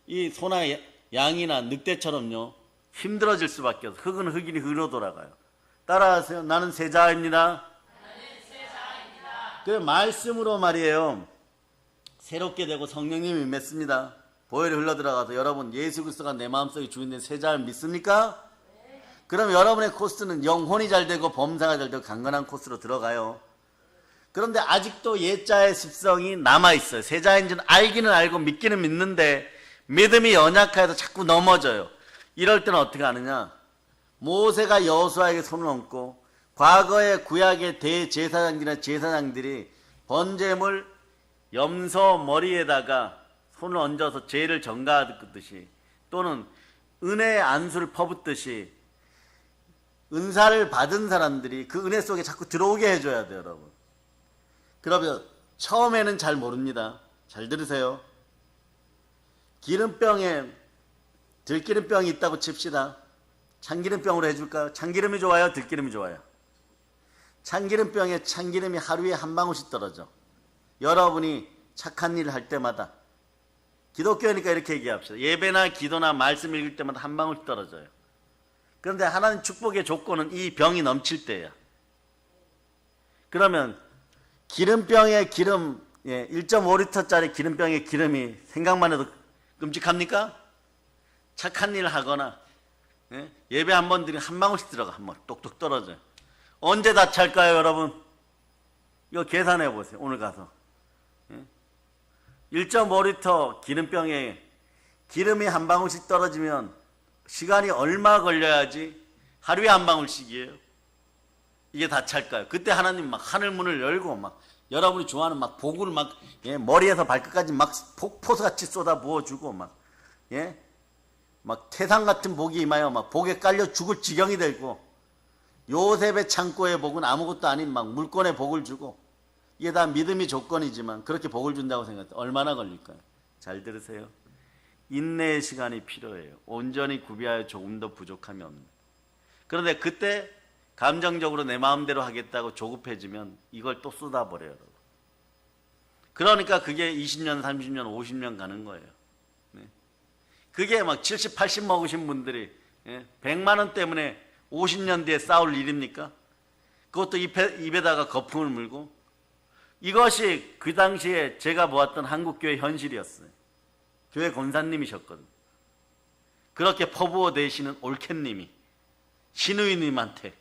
[SPEAKER 1] 이 소나 양이나 늑대처럼요 힘들어질 수밖에 없어요. 흙은 흙이니 흙으로 돌아가요. 따라하세요. 나는 세자입니다. 그 말씀으로 말이에요. 새롭게 되고 성령님이 맺습니다. 보혈이 흘러들어가서 여러분 예수 그리스도가 내 마음속에 주인된 세자를 믿습니까? 네. 그럼 여러분의 코스는 영혼이 잘 되고 범사가 잘 되고 강건한 코스로 들어가요. 그런데 아직도 예자의 습성이 남아있어요. 세자인지는 알기는 알고 믿기는 믿는데 믿음이 연약해서 자꾸 넘어져요. 이럴 때는 어떻게 하느냐? 모세가 여호수아에게 손을 얹고 과거의 구약의 대제사장들이나 제사장들이 번제물 염소 머리에다가 손을 얹어서 죄를 전가하듯이 또는 은혜의 안수를 퍼붓듯이 은사를 받은 사람들이 그 은혜 속에 자꾸 들어오게 해줘야 돼요, 여러분. 그러면 처음에는 잘 모릅니다. 잘 들으세요. 기름병에 들기름병이 있다고 칩시다. 참기름병으로 해줄까요? 참기름이 좋아요? 들기름이 좋아요? 참기름병에 참기름이 하루에 한 방울씩 떨어져. 여러분이 착한 일을 할 때마다, 기독교니까 이렇게 얘기합시다. 예배나 기도나 말씀 읽을 때마다 한 방울씩 떨어져요. 그런데 하나님 축복의 조건은 이 병이 넘칠 때야. 그러면 기름병에 기름, 1.5리터짜리 기름병에 기름이 생각만 해도 끔찍합니까? 착한 일을 하거나 예배 한 번 드리면 한 방울씩 들어가. 한 번 똑똑 떨어져요. 언제 다 찰까요, 여러분? 이거 계산해 보세요. 오늘 가서 1.5리터 기름병에 기름이 한 방울씩 떨어지면 시간이 얼마 걸려야지 하루에 한 방울씩이에요? 이게 다 찰까요? 그때 하나님 막 하늘문을 열고 막 여러분이 좋아하는 막 복을 막 머리에서 발끝까지 막 폭포수같이 쏟아 부어주고 막 태산 같은 복이 임하여 막 복에 깔려 죽을 지경이 되고, 요셉의 창고의 복은 아무것도 아닌 막 물건의 복을 주고, 이게 다 믿음이 조건이지만 그렇게 복을 준다고 생각해요. 얼마나 걸릴까요? 잘 들으세요. 인내의 시간이 필요해요. 온전히 구비하여 조금 더 부족함이 없는. 그런데 그때 감정적으로 내 마음대로 하겠다고 조급해지면 이걸 또 쏟아버려요, 여러분. 그러니까 그게 20년, 30년, 50년 가는 거예요. 그게 막 70, 80 먹으신 분들이 100만 원 때문에 50년 뒤에 싸울 일입니까? 그것도 입에다가 거품을 물고. 이것이 그 당시에 제가 보았던 한국교회 현실이었어요. 교회 권사님이셨거든. 그렇게 퍼부어 대시는 올케님이 신우이님한테.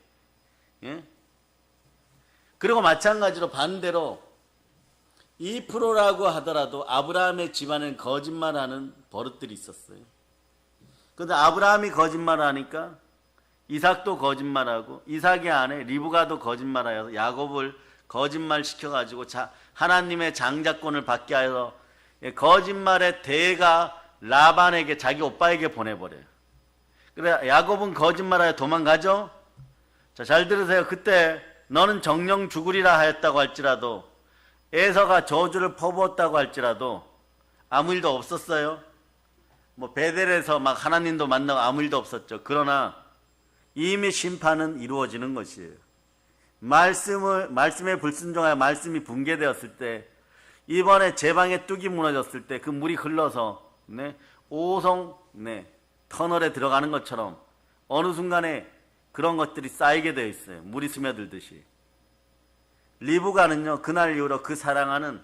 [SPEAKER 1] 그리고 마찬가지로 반대로 2%라고 하더라도 아브라함의 집안은 거짓말하는 버릇들이 있었어요. 그런데 아브라함이 거짓말하니까 이삭도 거짓말하고, 이삭의 아내 리브가도 거짓말하여서 야곱을 거짓말시켜가지고 하나님의 장자권을 받게 하여서 거짓말의 대가 라반에게, 자기 오빠에게 보내버려요. 그래 야곱은 거짓말하여 도망가죠. 자, 잘 들으세요. 그때 너는 정령 죽으리라 하였다고 할지라도, 에서가 저주를 퍼부었다고 할지라도 아무 일도 없었어요. 뭐 베델에서 막 하나님도 만나고 아무 일도 없었죠. 그러나 이미 심판은 이루어지는 것이에요. 말씀에 불순종하여 말씀이 붕괴되었을 때, 이번에 제방의 뚝이 무너졌을 때 그 물이 흘러서 오송 터널에 들어가는 것처럼 어느 순간에 그런 것들이 쌓이게 되어 있어요. 물이 스며들듯이. 리브가는요, 그날 이후로 그 사랑하는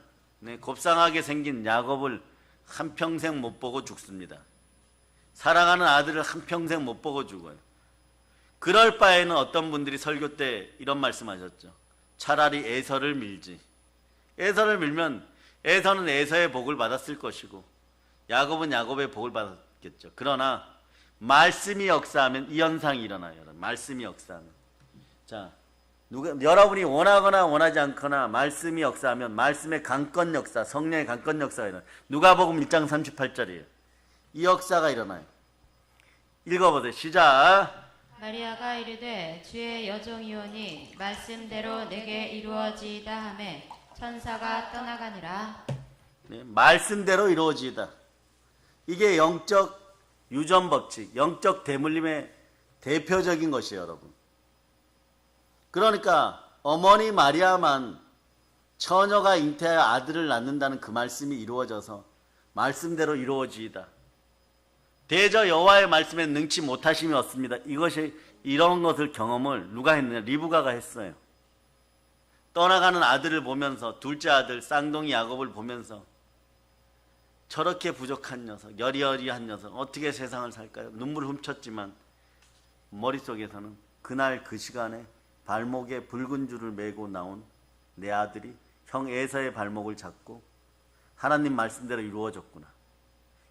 [SPEAKER 1] 곱상하게 생긴 야곱을 한평생 못 보고 죽습니다. 사랑하는 아들을 한평생 못 보고 죽어요. 그럴 바에는 어떤 분들이 설교 때 이런 말씀하셨죠. 차라리 에서를 밀지. 에서를 밀면 에서는 에서의 복을 받았을 것이고 야곱은 야곱의 복을 받았겠죠. 그러나 말씀이 역사하면 이 현상이 일어나요. 여러분. 말씀이 역사하면. 자, 여러분이 원하거나 원하지 않거나 말씀이 역사하면 말씀의 강권 역사, 성령의 강권 역사가 일어나요. 누가복음 1장 38절이에요. 이 역사가 일어나요. 읽어보세요. 시작.
[SPEAKER 2] 마리아가 이르되 주의 여종이오니 말씀대로 내게 이루어지이다 하매 천사가 떠나가니라.
[SPEAKER 1] 네, 말씀대로 이루어지이다. 이게 영적 유전 법칙, 영적 대물림의 대표적인 것이에요, 여러분. 그러니까 어머니 마리아만 처녀가 잉태하여 아들을 낳는다는 그 말씀이 이루어져서 말씀대로 이루어지이다. 대저 여호와의 말씀에 능치 못하심이 없습니다. 이것이 이런 것을 경험을 누가 했느냐? 리브가가 했어요. 떠나가는 아들을 보면서 둘째 아들 쌍둥이 야곱을 보면서 저렇게 부족한 녀석, 여리여리한 녀석 어떻게 세상을 살까요? 눈물 훔쳤지만 머릿속에서는 그날 그 시간에 발목에 붉은 줄을 메고 나온 내 아들이 형 에서의 발목을 잡고 하나님 말씀대로 이루어졌구나.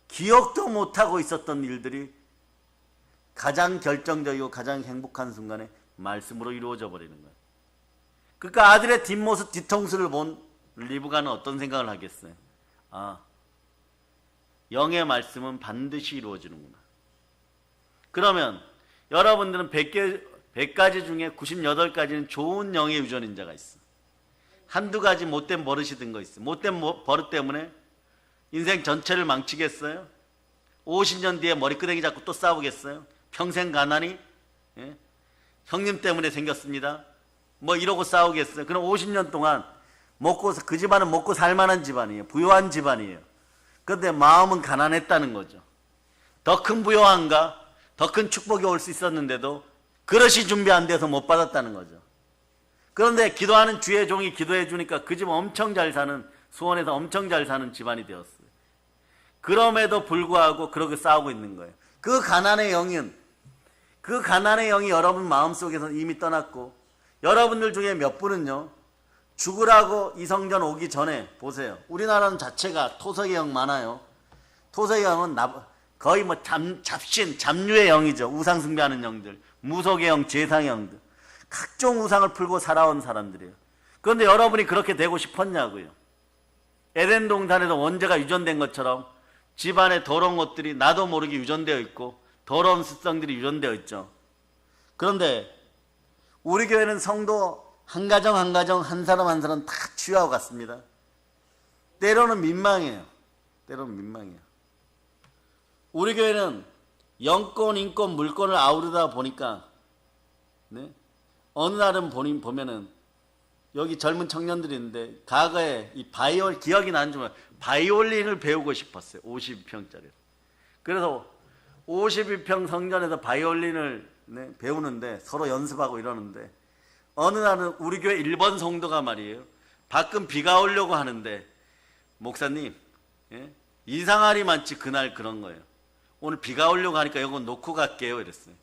[SPEAKER 1] 기억도 못하고 있었던 일들이 가장 결정적이고 가장 행복한 순간에 말씀으로 이루어져 버리는 거예요. 그러니까 아들의 뒷모습 뒤통수를 본 리브가는 어떤 생각을 하겠어요? 아, 영의 말씀은 반드시 이루어지는구나. 그러면 여러분들은 100가지 중에 98가지는 좋은 영의 유전인 자가 있어. 한두 가지 못된 버릇이 든 거 있어. 못된 버릇 때문에 인생 전체를 망치겠어요? 50년 뒤에 머리끄댕이 잡고 또 싸우겠어요? 평생 가난이? 예? 형님 때문에 생겼습니다. 뭐 이러고 싸우겠어요? 그럼 50년 동안 그 집안은 먹고 살만한 집안이에요. 부유한 집안이에요. 그런데 마음은 가난했다는 거죠. 더 큰 부요한가? 더 큰 축복이 올 수 있었는데도 그릇이 준비 안 돼서 못 받았다는 거죠. 그런데 기도하는 주의 종이 기도해 주니까 그 집 엄청 잘 사는, 수원에서 엄청 잘 사는 집안이 되었어요. 그럼에도 불구하고 그렇게 싸우고 있는 거예요. 그 가난의 영이 여러분 마음속에서 이미 떠났고, 여러분들 중에 몇 분은요, 죽으라고 이 성전 오기 전에 보세요. 우리나라는 자체가 토석의 영 많아요. 토석의 영은 거의 뭐 잡류의 영이죠. 우상 숭배하는 영들, 무속의 영, 제상의 영들, 각종 우상을 풀고 살아온 사람들이에요. 그런데 여러분이 그렇게 되고 싶었냐고요. 에덴 동산에서 원죄가 유전된 것처럼 집안에 더러운 것들이 나도 모르게 유전되어 있고 더러운 습성들이 유전되어 있죠. 그런데 우리 교회는 성도 한 가정 한 가정, 한 사람 한 사람 다 치유하고 갔습니다. 때로는 민망해요. 우리 교회는 영권, 인권, 물권을 아우르다 보니까, 네? 어느 날은 보면은 여기 젊은 청년들이 있는데 과거에 이 기억이 나는 줄 바이올린을 배우고 싶었어요. 52평짜리. 그래서 52평 성전에서 바이올린을 배우는데 서로 연습하고 이러는데 어느 날은 우리 교회 1번 성도가 말이에요. 밖은 비가 오려고 하는데 목사님, 예? 이상할이 많지 그날 그런 거예요. 오늘 비가 오려고 하니까 이거 놓고 갈게요 이랬어요.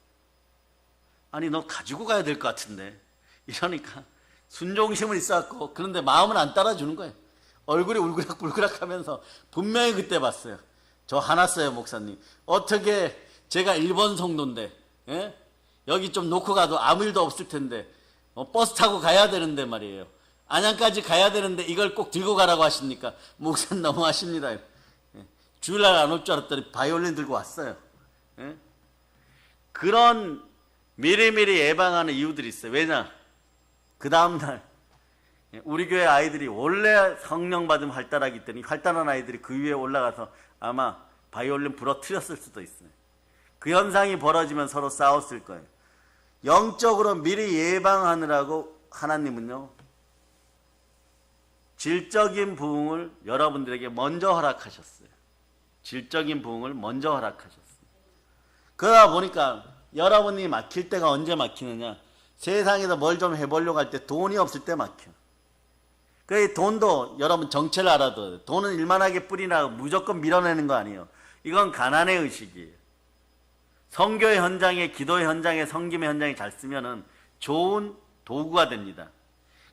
[SPEAKER 1] 아니 너 가지고 가야 될 것 같은데 이러니까 순종심은 있었고 그런데 마음은 안 따라주는 거예요. 얼굴이 울그락불그락 하면서 분명히 그때 봤어요. 저 화났어요 목사님. 어떻게 제가 1번 성도인데, 예? 여기 좀 놓고 가도 아무 일도 없을 텐데 버스 타고 가야 되는데 말이에요. 안양까지 가야 되는데 이걸 꼭 들고 가라고 하십니까? 목사님 너무하십니다. 예? 주일날 안 올 줄 알았더니 바이올린 들고 왔어요. 예? 그런 미리미리 예방하는 이유들이 있어요. 왜냐? 그 다음날 우리 교회 아이들이 원래 성령 받으면 활달하기 때문에 활달한 아이들이 그 위에 올라가서 아마 바이올린 부러뜨렸을 수도 있어요. 그 현상이 벌어지면 서로 싸웠을 거예요. 영적으로 미리 예방하느라고 하나님은요, 질적인 부흥을 여러분들에게 먼저 허락하셨어요. 질적인 부흥을 먼저 허락하셨어요. 그러다 보니까 여러분이 막힐 때가 언제 막히느냐? 세상에서 뭘 좀 해보려고 할 때 돈이 없을 때 막혀. 그 돈도 여러분 정체를 알아둬야 돼요. 돈은 일만하게 뿌리나 무조건 밀어내는 거 아니에요. 이건 가난의 의식이에요. 선교의 현장에, 기도의 현장에, 섬김의 현장에 잘 쓰면은 좋은 도구가 됩니다.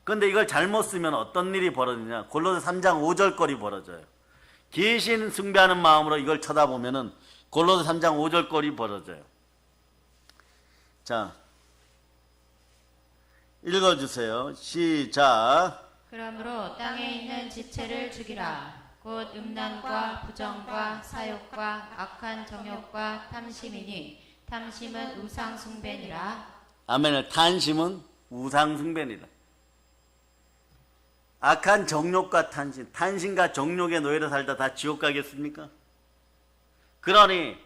[SPEAKER 1] 그런데 이걸 잘못 쓰면 어떤 일이 벌어지냐? 골로새 3장 5절 거리 벌어져요. 귀신 숭배하는 마음으로 이걸 쳐다보면은 골로새 3장 5절 거리 벌어져요. 자, 읽어주세요. 시작.
[SPEAKER 2] 그러므로 땅에 있는 지체를 죽이라. 곧 음란과 부정과 사욕과 악한 정욕과 탐심이니 탐심은 우상 숭배니라.
[SPEAKER 1] 아멘. 탄심은 우상 숭배니라. 악한 정욕과 탄심, 탄심과 정욕의 노예로 살다 다 지옥 가겠습니까? 그러니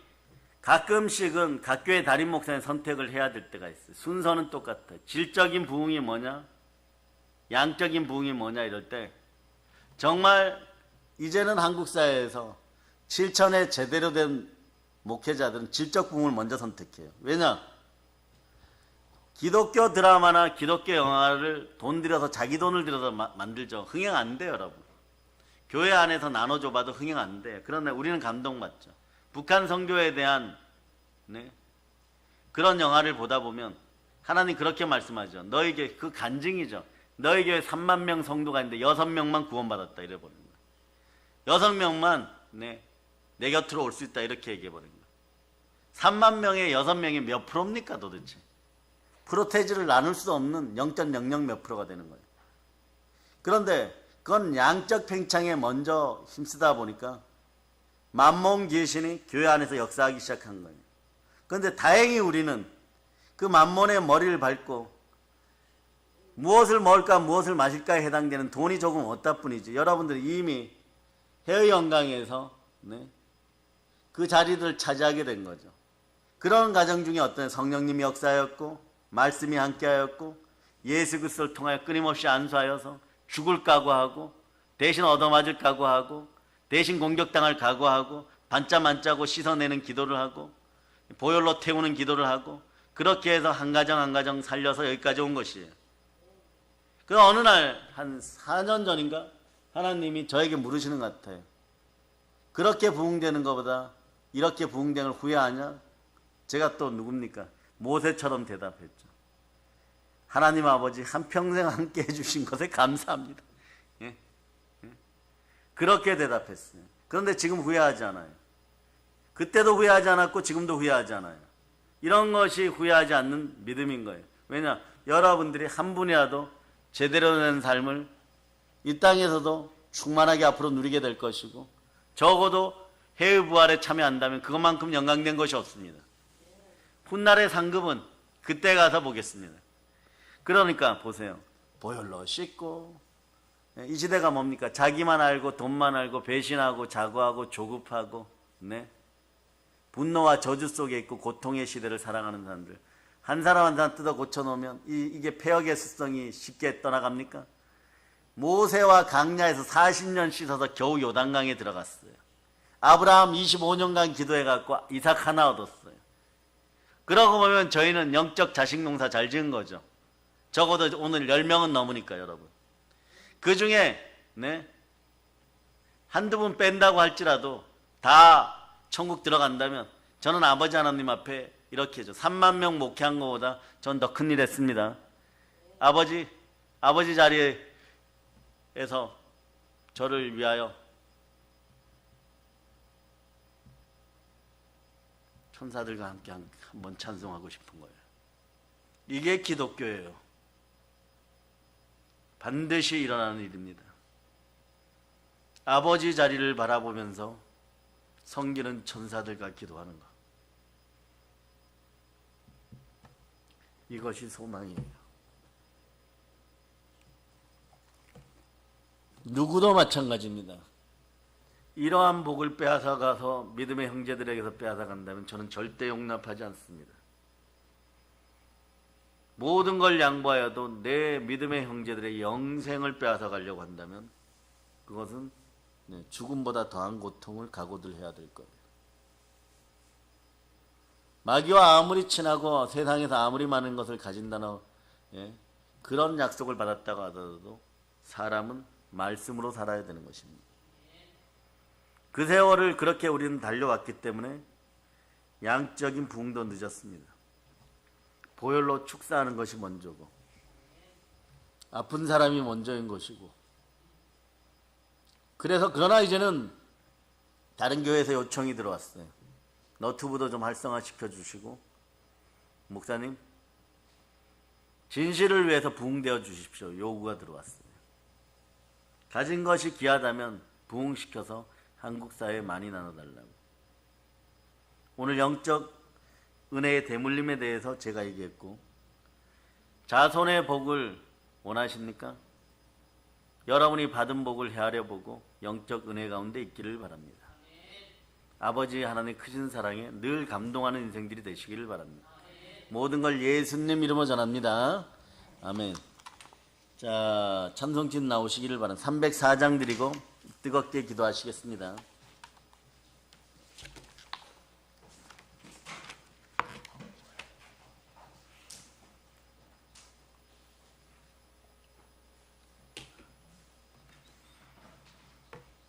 [SPEAKER 1] 가끔씩은 각교의 담임 목사의 선택을 해야 될 때가 있어요. 순서는 똑같아. 질적인 부흥이 뭐냐? 양적인 부흥이 뭐냐? 이럴 때 정말 이제는 한국 사회에서 7천의 제대로 된 목회자들은 질적 부흥을 먼저 선택해요. 왜냐? 기독교 드라마나 기독교 영화를 돈 들여서 자기 돈을 들여서 만들죠. 흥행 안 돼요, 여러분. 교회 안에서 나눠줘봐도 흥행 안 돼요. 그런데 우리는 감동받죠. 북한 선교에 대한 그런 영화를 보다 보면 하나님 그렇게 말씀하죠. 너에게 그 간증이죠. 너희 교회 3만 명 성도가 있는데 6명만 구원받았다 이래버린 거예요. 6명만 내 곁으로 올 수 있다 이렇게 얘기해버린 거예요. 3만 명에 6명이 몇 프로입니까 도대체? 프로테이즈를 나눌 수 없는 0.00 몇 프로가 되는 거예요. 그런데 그건 양적 팽창에 먼저 힘쓰다 보니까 만몬 귀신이 교회 안에서 역사하기 시작한 거예요. 그런데 다행히 우리는 그 만몬의 머리를 밟고 무엇을 먹을까 무엇을 마실까에 해당되는 돈이 조금 없다 뿐이지. 여러분들이 이미 해외연강에서 그 자리들을 차지하게 된 거죠. 그런 과정 중에 어떤 성령님이 역사였고 말씀이 함께하였고 예수 그리스도를 통하여 끊임없이 안수하여서 죽을 각오하고 대신 얻어맞을 각오하고 대신 공격당할 각오하고 반짝반짝하고 씻어내는 기도를 하고 보혈로 태우는 기도를 하고 그렇게 해서 한 가정 한 가정 살려서 여기까지 온 것이에요. 그 어느 날 한 4년 전인가 하나님이 저에게 물으시는 것 같아요. 그렇게 부흥되는 것보다 이렇게 부흥된 걸 후회하냐? 제가 또 누굽니까? 모세처럼 대답했죠. 하나님 아버지 한평생 함께 해주신 것에 감사합니다. 예? 예? 그렇게 대답했어요. 그런데 지금 후회하지 않아요. 그때도 후회하지 않았고 지금도 후회하지 않아요. 이런 것이 후회하지 않는 믿음인 거예요. 왜냐? 여러분들이 한 분이라도 제대로 된 삶을 이 땅에서도 충만하게 앞으로 누리게 될 것이고 적어도 해외 부활에 참여한다면 그것만큼 영광된 것이 없습니다. 훗날의 상급은 그때 가서 보겠습니다. 그러니까 보세요. 보혈로 씻고 이 시대가 뭡니까? 자기만 알고 돈만 알고 배신하고 자고하고 조급하고 분노와 저주 속에 있고 고통의 시대를 살아가는 사람들. 한 사람 한 사람 뜯어 고쳐놓으면 이게 폐역의 습성이 쉽게 떠나갑니까? 모세와 강야에서 40년 씻어서 겨우 요단강에 들어갔어요. 아브라함 25년간 기도해갖고 이삭 하나 얻었어요. 그러고 보면 저희는 영적 자식 농사 잘 지은 거죠. 적어도 오늘 10명은 넘으니까 여러분. 그 중에 한두 분 뺀다고 할지라도 다 천국 들어간다면 저는 아버지 하나님 앞에 이렇게 해죠. 3만 명 목회한 것보다 전 더 큰일 했습니다. 아버지 자리에서 저를 위하여 천사들과 함께 한번 찬송하고 싶은 거예요. 이게 기독교예요. 반드시 일어나는 일입니다. 아버지 자리를 바라보면서 섬기는 천사들과 기도하는 것. 이것이 소망이에요. 누구도 마찬가지입니다. 이러한 복을 빼앗아가서 믿음의 형제들에게서 빼앗아간다면 저는 절대 용납하지 않습니다. 모든 걸 양보하여도 내 믿음의 형제들의 영생을 빼앗아가려고 한다면 그것은 죽음보다 더한 고통을 각오들 해야 될 거예요. 마귀와 아무리 친하고 세상에서 아무리 많은 것을 가진다는 그런 약속을 받았다고 하더라도 사람은 말씀으로 살아야 되는 것입니다. 그 세월을 그렇게 우리는 달려왔기 때문에 양적인 부흥도 늦었습니다. 보혈로 축사하는 것이 먼저고 아픈 사람이 먼저인 것이고, 그러나 이제는 다른 교회에서 요청이 들어왔어요. 너튜브도 좀 활성화시켜 주시고, 목사님 진실을 위해서 부흥되어 주십시오. 요구가 들어왔어요. 가진 것이 귀하다면 부흥시켜서 한국 사회에 많이 나눠달라고. 오늘 영적 은혜의 대물림에 대해서 제가 얘기했고, 자손의 복을 원하십니까? 여러분이 받은 복을 헤아려 보고 영적 은혜 가운데 있기를 바랍니다. 아버지 하나님의 크신 사랑에 늘 감동하는 인생들이 되시기를 바랍니다. 모든 걸 예수님 이름으로 전합니다. 아멘. 자, 찬송팀 나오시기를 바랍니다. 304장 드리고 뜨겁게 기도하시겠습니다.